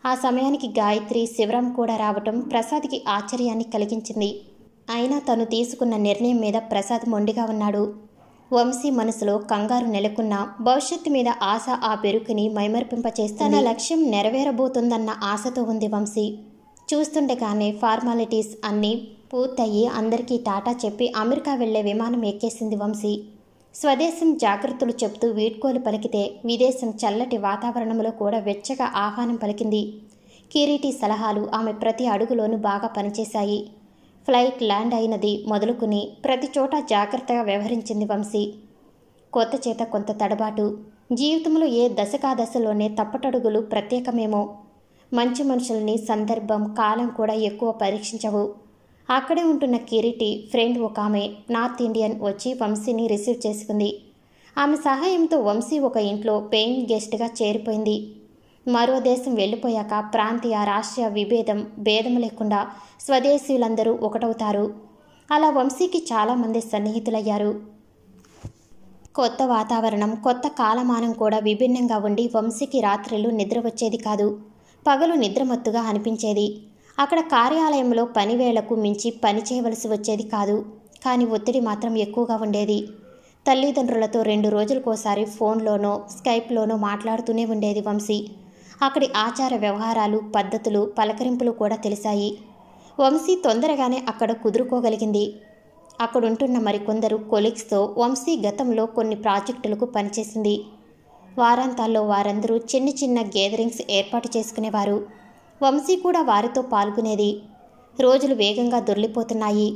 ఆ సమయానికి గాయత్రి, శివరాం కూడా రావటం ప్రసాద్కి ఆశ్చర్యాన్ని కలిగించింది. అయినా తను తీసుకున్న నిర్ణయం మీద ప్రసాద్ మొండిగా ఉన్నాడు. వంశీ మనసులో కంగారు నెలకొన్న భవిష్యత్తు మీద ఆశ ఆ పెరుకుని మైమర్పింపచేస్తే తన లక్ష్యం నెరవేరబోతుందన్న ఆశతో ఉంది వంశీ. చూస్తుండగానే ఫార్మాలిటీస్ అన్నీ పూర్తయ్యి అందరికీ టాటా చెప్పి అమెరికా వెళ్లే విమానం ఎక్కేసింది వంశీ. స్వదేశం జాగ్రత్తలు చెప్తూ వీడ్కోలు పలికితే విదేశం చల్లటి వాతావరణంలో కూడా వెచ్చగా ఆహ్వానం పలికింది. కిరీటి సలహాలు ఆమె ప్రతి అడుగులోనూ బాగా పనిచేశాయి. ఫ్లైట్ ల్యాండ్ అయినది మొదలుకుని ప్రతి చోట జాగ్రత్తగా వ్యవహరించింది వంశీ. కొత్త చేత కొంత తడబాటు, జీవితంలో ఏ దశకాదశలోనే తప్పటడుగులు ప్రత్యేకమేమో. మంచి మనుషుల్ని సందర్భం కాలం కూడా ఎక్కువ పరీక్షించవు. అక్కడే ఉంటున్న కిరీటి ఫ్రెండ్ ఒక ఆమె నార్త్ ఇండియన్ వచ్చి వంశీని రిసీవ్ చేసుకుంది. ఆమె సహాయంతో వంశీ ఒక ఇంట్లో పేయింగ్ గెస్ట్గా చేరిపోయింది. మరో దేశం వెళ్ళిపోయాక ప్రాంతీయ రాష్ట్రీయ భేదం లేకుండా స్వదేశీయులందరూ ఒకటవుతారు. అలా వంశీకి చాలామంది సన్నిహితులయ్యారు. కొత్త వాతావరణం, కొత్త కాలమానం కూడా విభిన్నంగా ఉండి వంశీకి రాత్రులు నిద్ర వచ్చేది కాదు. పగలు నిద్రమత్తుగా అనిపించేది. అక్కడ కార్యాలయంలో పనివేళకు మించి పని చేయవలసి వచ్చేది కాదు. కానీ ఒత్తిడి మాత్రం ఎక్కువగా ఉండేది. తల్లిదండ్రులతో 2 రోజులకోసారి ఫోన్లోనో స్కైప్లోనో మాట్లాడుతూనే ఉండేది వంశీ. అక్కడి ఆచార వ్యవహారాలు, పద్ధతులు, పలకరింపులు కూడా తెలిసాయి. వంశీ తొందరగానే అక్కడ కుదురుకోగలిగింది. అక్కడుంటున్న మరికొందరు కొలీగ్స్తో వంశీ గతంలో కొన్ని ప్రాజెక్టులకు పనిచేసింది. వారాంతాల్లో వారందరూ చిన్న చిన్న గ్యాదరింగ్స్ ఏర్పాటు చేసుకునేవారు. వంశీ కూడా వారితో పాల్గొనేది. రోజులు వేగంగా దొర్లిపోతున్నాయి.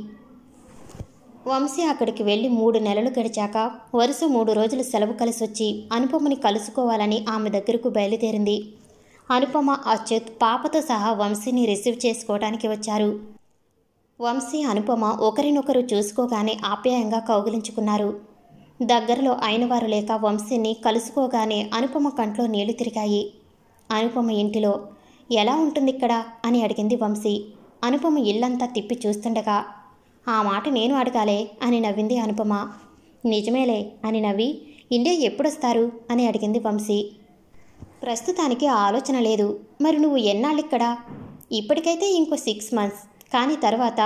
వంశీ అక్కడికి వెళ్ళి 3 నెలలు గడిచాక వరుస 3 రోజులు సెలవు కలిసొచ్చి అనుపమని కలుసుకోవాలని ఆమె దగ్గరకు బయలుదేరింది. అనుపమ, అచ్యుత్ పాపతో సహా వంశీని రిసీవ్ చేసుకోవడానికి వచ్చారు. వంశీ, అనుపమ ఒకరినొకరు చూసుకోగానే ఆప్యాయంగా కౌగిలించుకున్నారు. దగ్గరలో అయినవారు లేక వంశీని కలుసుకోగానే అనుపమ కంట్లో నీళ్లు తిరిగాయి. అనుపమ ఇంటిలో ఎలా ఉంటుందిక్కడ అని అడిగింది వంశీ. అనుపమ ఇల్లంతా తిప్పి చూస్తుండగా ఆ మాట నేను అడగాలే అని నవ్వింది అనుపమ. నిజమేలే అని నవ్వి ఇండియా ఎప్పుడొస్తారు అని అడిగింది వంశీ. ప్రస్తుతానికి ఆలోచన లేదు. మరి నువ్వు ఎన్నాళ్ళిక్కడ? ఇప్పటికైతే ఇంకో 6 months, కానీ తర్వాత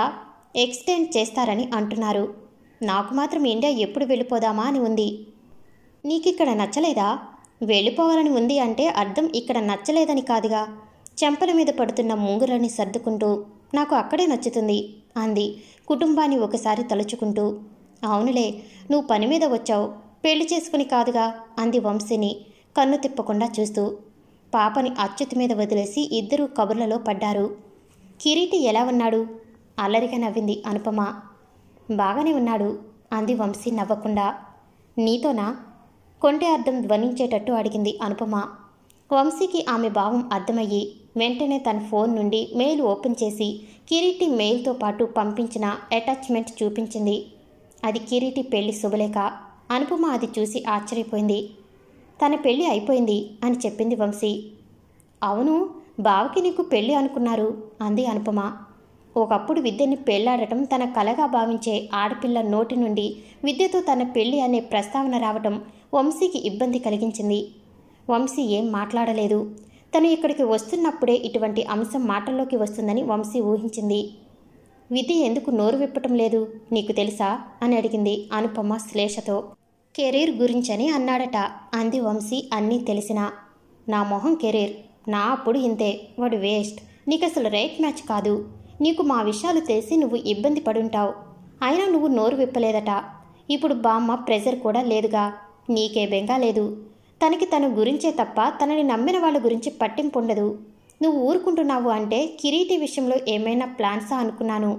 ఎక్స్టెండ్ చేస్తారని అంటున్నారు. నాకు మాత్రం ఇండియా ఎప్పుడు వెళ్ళిపోదామా అని ఉంది. నీకిక్కడ నచ్చలేదా? వెళ్ళిపోవాలని ఉంది అంటే అర్థం ఇక్కడ నచ్చలేదని కాదుగా. చెంపల మీద పడుతున్న ముంగులని సర్దుకుంటూ నాకు అక్కడే నచ్చుతుంది అంది కుటుంబాన్ని ఒకసారి తలుచుకుంటూ. అవునులే, నువ్వు పని మీద వచ్చావు, పెళ్లి చేసుకుని కాదుగా అంది వంశీని కన్ను తిప్పకుండా చూస్తూ. పాపని అచ్యుత్ మీద వదిలేసి ఇద్దరూ కబుర్లలో పడ్డారు. కిరీటి ఎలా ఉన్నాడు? అల్లరిగా నవ్వింది అనుపమ. బాగానే ఉన్నాడు అంది వంశీ నవ్వకుండా. నీతోనా? కొంటే అర్థం ధ్వనించేటట్టు అడిగింది అనుపమ. వంశీకి ఆమె భావం అర్థమయ్యి వెంటనే తన ఫోన్ నుండి మెయిల్ ఓపెన్ చేసి కిరీటి మెయిల్తో పాటు పంపించిన అటాచ్మెంట్ చూపించింది. అది కిరీటి పెళ్లి శుభలేఖ. అనుపమ అది చూసి ఆశ్చర్యపోయింది. తన పెళ్లి అయిపోయింది అని చెప్పింది వంశీ. అవును, బావకి నీకు పెళ్లి అనుకున్నారు అంది అనుపమ. ఒకప్పుడు విద్యని పెళ్లాడటం తన కలగా భావించే ఆడపిల్ల నోటి నుండి విద్యతో తన పెళ్లి అనే ప్రస్తావన రావటం వంశీకి ఇబ్బంది కలిగించింది. వంశీ ఏం మాట్లాడలేదు. తను ఇక్కడికి వస్తున్నప్పుడే ఇటువంటి అంశం మాటల్లోకి వస్తుందని వంశీ ఊహించింది. విధి ఎందుకు నోరు విప్పటం లేదు నీకు తెలుసా అని అడిగింది అనుపమ శ్లేషతో. కెరీర్ గురించని అన్నాడట అంది వంశీ. అన్నీ తెలిసినా. నా మొహం కెరీర్, నా అప్పుడు ఇంతే, వాడు వేస్ట్, నీకసలు రైట్ మ్యాచ్ కాదు. నీకు మా విషయాలు తెలిసి నువ్వు ఇబ్బంది పడుంటావు. అయినా నువ్వు నోరు విప్పలేదట. ఇప్పుడు బామ్మ ప్రెజర్ కూడా లేదుగా. నీకే బెంగా లేదు. తనకి తన గురించే తప్ప తనని నమ్మిన వాళ్ళ గురించి పట్టింపు ఉండదు. నువ్వు ఊరుకుంటున్నావు అంటే కిరీటి విషయంలో ఏమైనా ప్లాన్సా అనుకున్నాను.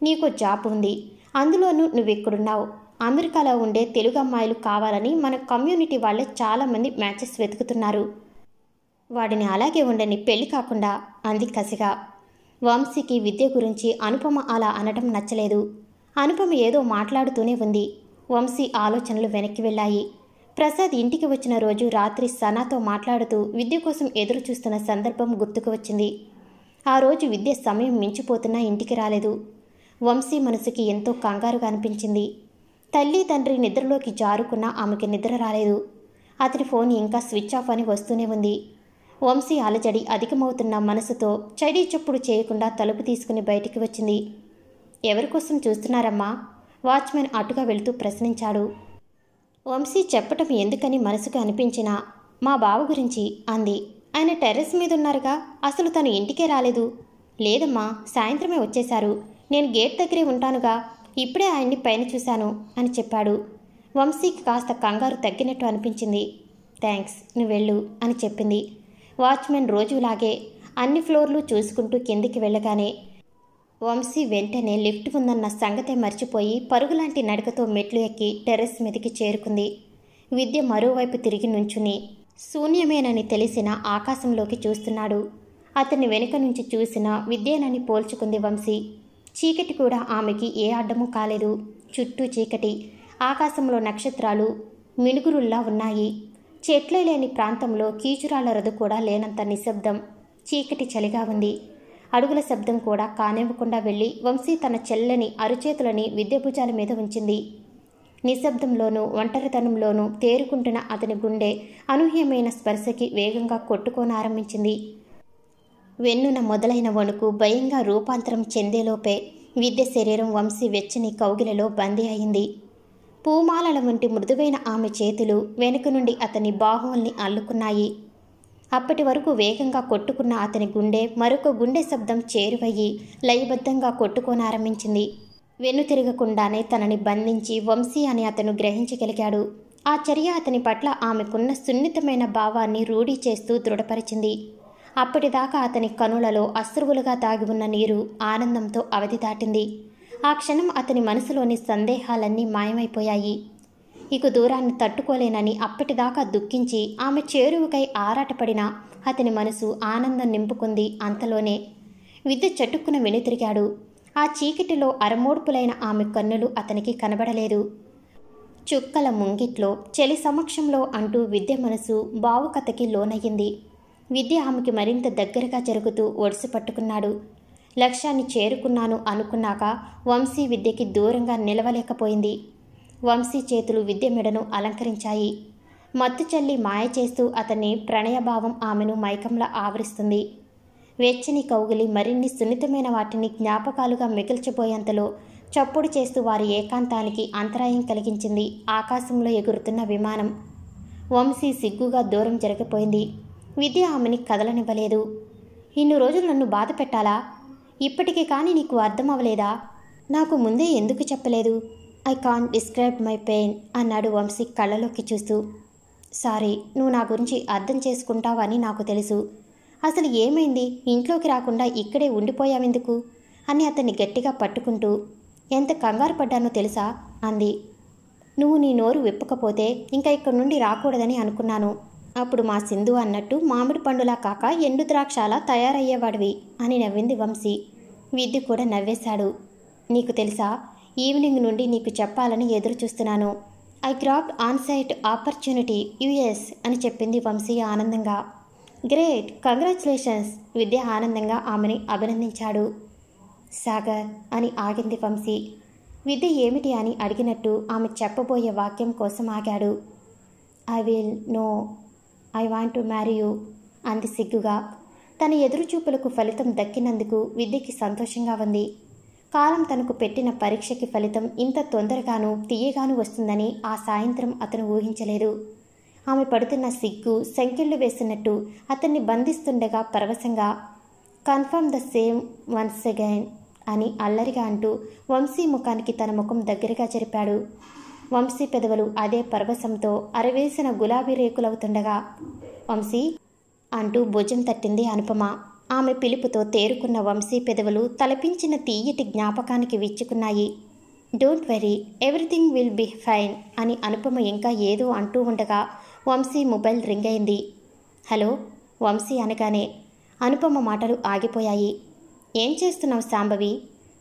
నీకు జాబ్ ఉంది, అందులోనూ నువ్వెక్కడున్నావు. అమెరికాలో ఉండే తెలుగు అమ్మాయిలు కావాలని మన కమ్యూనిటీ వాళ్ళే చాలామంది మ్యాచెస్ వెతుకుతున్నారు. వాడిని అలాగే ఉండని పెళ్లి కాకుండా అంది కసిగా. వంశీకి విద్య గురించి అనుపమ అలా అనటం నచ్చలేదు. అనుపమ ఏదో మాట్లాడుతూనే ఉంది. వంశీ ఆలోచనలు వెనక్కి వెళ్ళాయి. ప్రసాద్ ఇంటికి వచ్చిన రోజు రాత్రి సనాతో మాట్లాడుతూ విద్య కోసం ఎదురు చూస్తున్న సందర్భం గుర్తుకు వచ్చింది. ఆ రోజు విద్య సమయం మించిపోతున్నా ఇంటికి రాలేదు. వంశీ మనసుకి ఎంతో కంగారుగా అనిపించింది. తల్లి తండ్రి నిద్రలోకి జారుకున్నా ఆమెకి నిద్ర రాలేదు. అతని ఫోన్ ఇంకా స్విచ్ ఆఫ్ అని వస్తూనే ఉంది. వంశీ అలజడి అధికమవుతున్న మనసుతో చడి చప్పుడు చేయకుండా తలుపు తీసుకుని బయటికి వచ్చింది. ఎవరికోసం చూస్తున్నారమ్మా? వాచ్మెన్ అటుగా వెళుతూ ప్రశ్నించాడు. వంశీ చెప్పటం ఎందుకని మనసుకు అనిపించినా మా బావ గురించి అంది. ఆయన టెర్రస్ మీద ఉన్నారుగా, అసలు తను ఇంటికే రాలేదు. లేదమ్మా, సాయంత్రమే వచ్చేశారు. నేను గేట్ దగ్గరే ఉంటానుగా, ఇప్పుడే ఆయన్ని పైన చూశాను అని చెప్పాడు. వంశీకి కాస్త కంగారు తగ్గినట్టు అనిపించింది. థ్యాంక్స్, నువ్వు వెళ్ళు అని చెప్పింది. వాచ్మెన్ రోజులాగే అన్ని ఫ్లోర్లు చూసుకుంటూ కిందికి వెళ్ళగానే వంశీ వెంటనే లిఫ్ట్ ఉందన్న సంగతే మర్చిపోయి పరుగులాంటి నడకతో మెట్లు ఎక్కి టెర్రస్ మీదకి చేరుకుంది. విద్య మరోవైపు తిరిగి నుంచుని శూన్యమేనని తెలిసిన ఆకాశంలోకి చూస్తున్నాడు. అతన్ని వెనుక నుంచి చూసిన విద్యేనని పోల్చుకుంది వంశీ. చీకటి కూడా ఆమెకి ఏ అడ్డమూ కాలేదు. చుట్టూ చీకటి, ఆకాశంలో నక్షత్రాలు మినుగురుల్లా ఉన్నాయి. చెట్లే లేని ప్రాంతంలో కీచురాళ్ల రదు కూడా లేనంత నిశ్శబ్దం. చీకటి చలిగా ఉంది. అడుగుల శబ్దం కూడా కానివ్వకుండా వెళ్ళి వంశీ తన చెల్లని అరుచేతులని విద్య భుజాల మీద ఉంచింది. నిశ్శబ్దంలోనూ ఒంటరితనంలోనూ తేరుకుంటున్న అతని గుండె అనూహ్యమైన స్పర్శకి వేగంగా కొట్టుకోనారంభించింది. వెన్నున మొదలైన వణుకు భయంగా రూపాంతరం చెందేలోపే విద్య శరీరం వంశీ వెచ్చని కౌగిలలో బందీ అయింది. పూమాలల వంటి మృదువైన ఆమె చేతులు వెనుక నుండి అతని బాహువుల్ని అల్లుకున్నాయి. అప్పటి వరకు వేగంగా కొట్టుకున్న అతని గుండె మరొక గుండె శబ్దం చేరువయ్యి లయబద్ధంగా కొట్టుకోనారంభించింది. వెన్ను తిరగకుండానే తనని బంధించి వంశీ అని అతను గ్రహించగలిగాడు. ఆ చర్య అతని పట్ల ఆమెకున్న సున్నితమైన భావాన్ని రూఢీ చేస్తూ దృఢపరిచింది. అప్పటిదాకా అతని కనులలో అశ్రువులుగా దాగి ఉన్న నీరు ఆనందంతో అవధి దాటింది. ఆ క్షణం అతని మనసులోని సందేహాలన్నీ మాయమైపోయాయి. ఇక దూరాన్ని తట్టుకోలేనని అప్పటిదాకా దుఃఖించి ఆమె చేరువకై ఆరాటపడిన అతని మనసు ఆనందం నింపుకుంది. అంతలోనే విద్య చటుక్కున వెనుతిరిగాడు. ఆ చీకటిలో అరమోడ్పులైన ఆమె కన్నులు అతనికి కనబడలేదు. చుక్కల ముంగిట్లో చెలి సమక్షంలో అంటూ విద్య మనసు భావుకతకి లోనయ్యింది. విద్య ఆమెకి మరింత దగ్గరగా జరుగుతూ ఒడిసి పట్టుకున్నాడు. లక్ష్యాన్ని చేరుకున్నాను అనుకున్నాక వంశీ విద్యకి దూరంగా నిలవలేకపోయింది. వంశీ చేతులు విద్య మెడను అలంకరించాయి. మత్తు చల్లి మాయ చేస్తూ అతని ప్రణయభావం ఆమెను మైకంలా ఆవరిస్తుంది. వెచ్చని కౌగిలి మరిన్ని సున్నితమైన వాటిని జ్ఞాపకాలుగా మిగిల్చబోయేంతలో చప్పుడు చేస్తూ వారి ఏకాంతానికి అంతరాయం కలిగించింది ఆకాశంలో ఎగురుతున్న విమానం. వంశీ సిగ్గుగా దూరం జరిగిపోయింది. విద్య ఆమెని కదలనివ్వలేదు. ఇన్ని రోజులు నన్ను బాధ పెట్టాలా? ఇప్పటికీ కానీ నీకు అర్థం అవ్వలేదా? నాకు ముందే ఎందుకు చెప్పలేదు? I can't describe my pain అన్నాడు వంశీ కళ్ళలోకి చూస్తూ. సారీ, నువ్వు నా గురించి అర్థం చేసుకుంటావని నాకు తెలుసు. అసలు ఏమైంది? ఇంట్లోకి రాకుండా ఇక్కడే ఉండిపోయావెందుకు అని అతన్ని గట్టిగా పట్టుకుంటూ. ఎంత కంగారు పడ్డానో తెలుసా అంది. నువ్వు నీ నోరు విప్పకపోతే ఇంకా ఇక్కడి నుండి రాకూడదని అనుకున్నాను. అప్పుడు మా సింధు అన్నట్టు మామిడి పండులా కాక ఎండు ద్రాక్షలా తయారయ్యేవాడివి అని నవ్వింది వంశీ. విద్య కూడా నవ్వేశాడు. నీకు తెలుసా, ఈవినింగ్ నుండి నీకు చెప్పాలని ఎదురు చూస్తున్నాను. I grabbed onsite opportunity US అని చెప్పింది వంశీ ఆనందంగా. Great, congratulations. విద్య ఆనందంగా ఆమెని అభినందించాడు. సాగర్ అని ఆగింది వంశీ. విద్య ఏమిటి అని అడిగినట్టు ఆమె చెప్పబోయే వాక్యం కోసం ఆగాడు. I will know, I want to marry you అంది సిగ్గుగా. తన ఎదురుచూపులకు ఫలితం దక్కినందుకు విద్యకి సంతోషంగా ఉంది. కాలం తనకు పెట్టిన పరీక్షకి ఫలితం ఇంత తొందరగానూ తీయగానూ వస్తుందని ఆ సాయంత్రం అతను ఊహించలేదు. ఆమె పడుతున్న సిగ్గు సంకెళ్ళు వేసినట్టు అతన్ని బంధిస్తుండగా పరవశంగా confirm the same once again అని అల్లరిగా అంటూ వంశీ ముఖానికి తన ముఖం దగ్గరగా జరిపాడు. వంశీ పెదవులు అదే పరవశంతో అరవేసిన గులాబీ రేకులవుతుండగా వంశీ అంటూ భుజం తట్టింది అనుపమ. ఆమె పిలుపుతో తేరుకున్న వంశీ పెదవులు తలపించిన తీయటి జ్ఞాపకానికి విచ్చుకున్నాయి. Don't worry, everything will be fine అని అనుపమ ఇంకా ఏదో అంటూ ఉండగా వంశీ మొబైల్ రింగ్ అయింది. హలో వంశీ అనగానే అనుపమ మాటలు ఆగిపోయాయి. ఏం చేస్తున్నావు శాంభవి?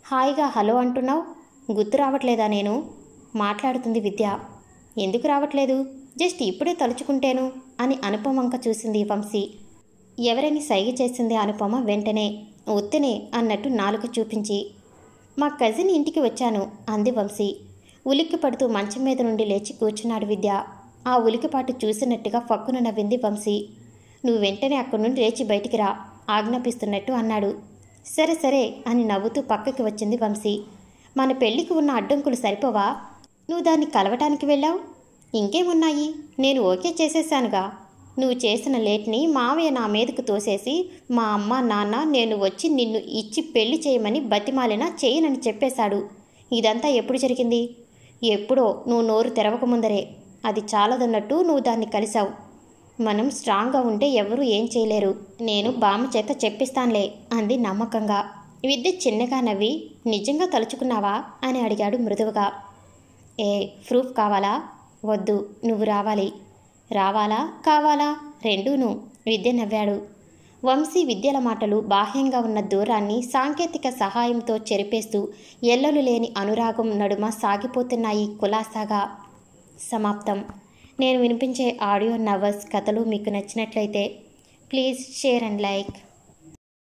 హాయిగా హలో అంటున్నావు, గుర్తు రావట్లేదా నేను? మాట్లాడుతుంది విద్య. ఎందుకు రావట్లేదు? జస్ట్ ఇప్పుడే తలుచుకుంటేను అని అనుపమ వంక చూసింది వంశీ. ఎవరని సైగ చేసింది అనుపమ వెంటనే. ఉత్తనే అన్నట్టు నాలుక చూపించి. మా కజిన్ ఇంటికి వచ్చాను అంది వంశీ. ఉలిక్కి పడుతూ మంచం మీద నుండి లేచి కూర్చున్నాడు విద్య. ఆ ఉలికిపాటు చూసినట్టుగా ఫక్కున నవ్వింది వంశీ. నువ్వు వెంటనే అక్కడి నుండి లేచి బయటికి రా ఆజ్ఞాపిస్తున్నట్టు అన్నాడు. సరే సరే అని నవ్వుతూ పక్కకి వచ్చింది వంశీ. మన పెళ్లికి ఉన్న అడ్డంకులు సరిపోవా? నువ్వు దాన్ని కలవటానికి వెళ్ళావు. ఇంకేమున్నాయి? నేను ఓకే చేసేసానుగా. నువ్వు చేసిన లేట్ని మావయ్య నా మీదకు తోసేసి మా అమ్మ నాన్న నేను వచ్చి నిన్ను ఇచ్చి పెళ్లి చేయమని బతిమాలినా చేయనని చెప్పేశాడు. ఇదంతా ఎప్పుడు జరిగింది? ఎప్పుడో, నువ్వు నోరు తెరవకముందరే. అది చాలదన్నట్టు నువ్వు దాన్ని కలిశావు. మనం స్ట్రాంగ్గా ఉంటే ఎవరూ ఏం చేయలేరు. నేను బామ్మ చేత చెప్పిస్తానులే అంది నమ్మకంగా. విద్య చిన్నగా నవ్వి నిజంగా తలుచుకున్నావా అని అడిగాడు మృదువుగా. ఏ ప్రూఫ్ కావాలా? వద్దు, నువ్వు రావాలి. రావాలా కావాలా? రెండూను. విద్య నవ్వాడు. వంశీ విద్యల మాటలు బాహ్యంగా ఉన్న దూరాన్ని సాంకేతిక సహాయంతో చెరిపేస్తూ ఎల్లలు లేని అనురాగం నడుమ సాగిపోతున్నాయి కులాసాగా. సమాప్తం. నేను వినిపించే ఆడియో నవల్స్ కథలు మీకు నచ్చినట్లయితే ప్లీజ్ షేర్ అండ్ లైక్.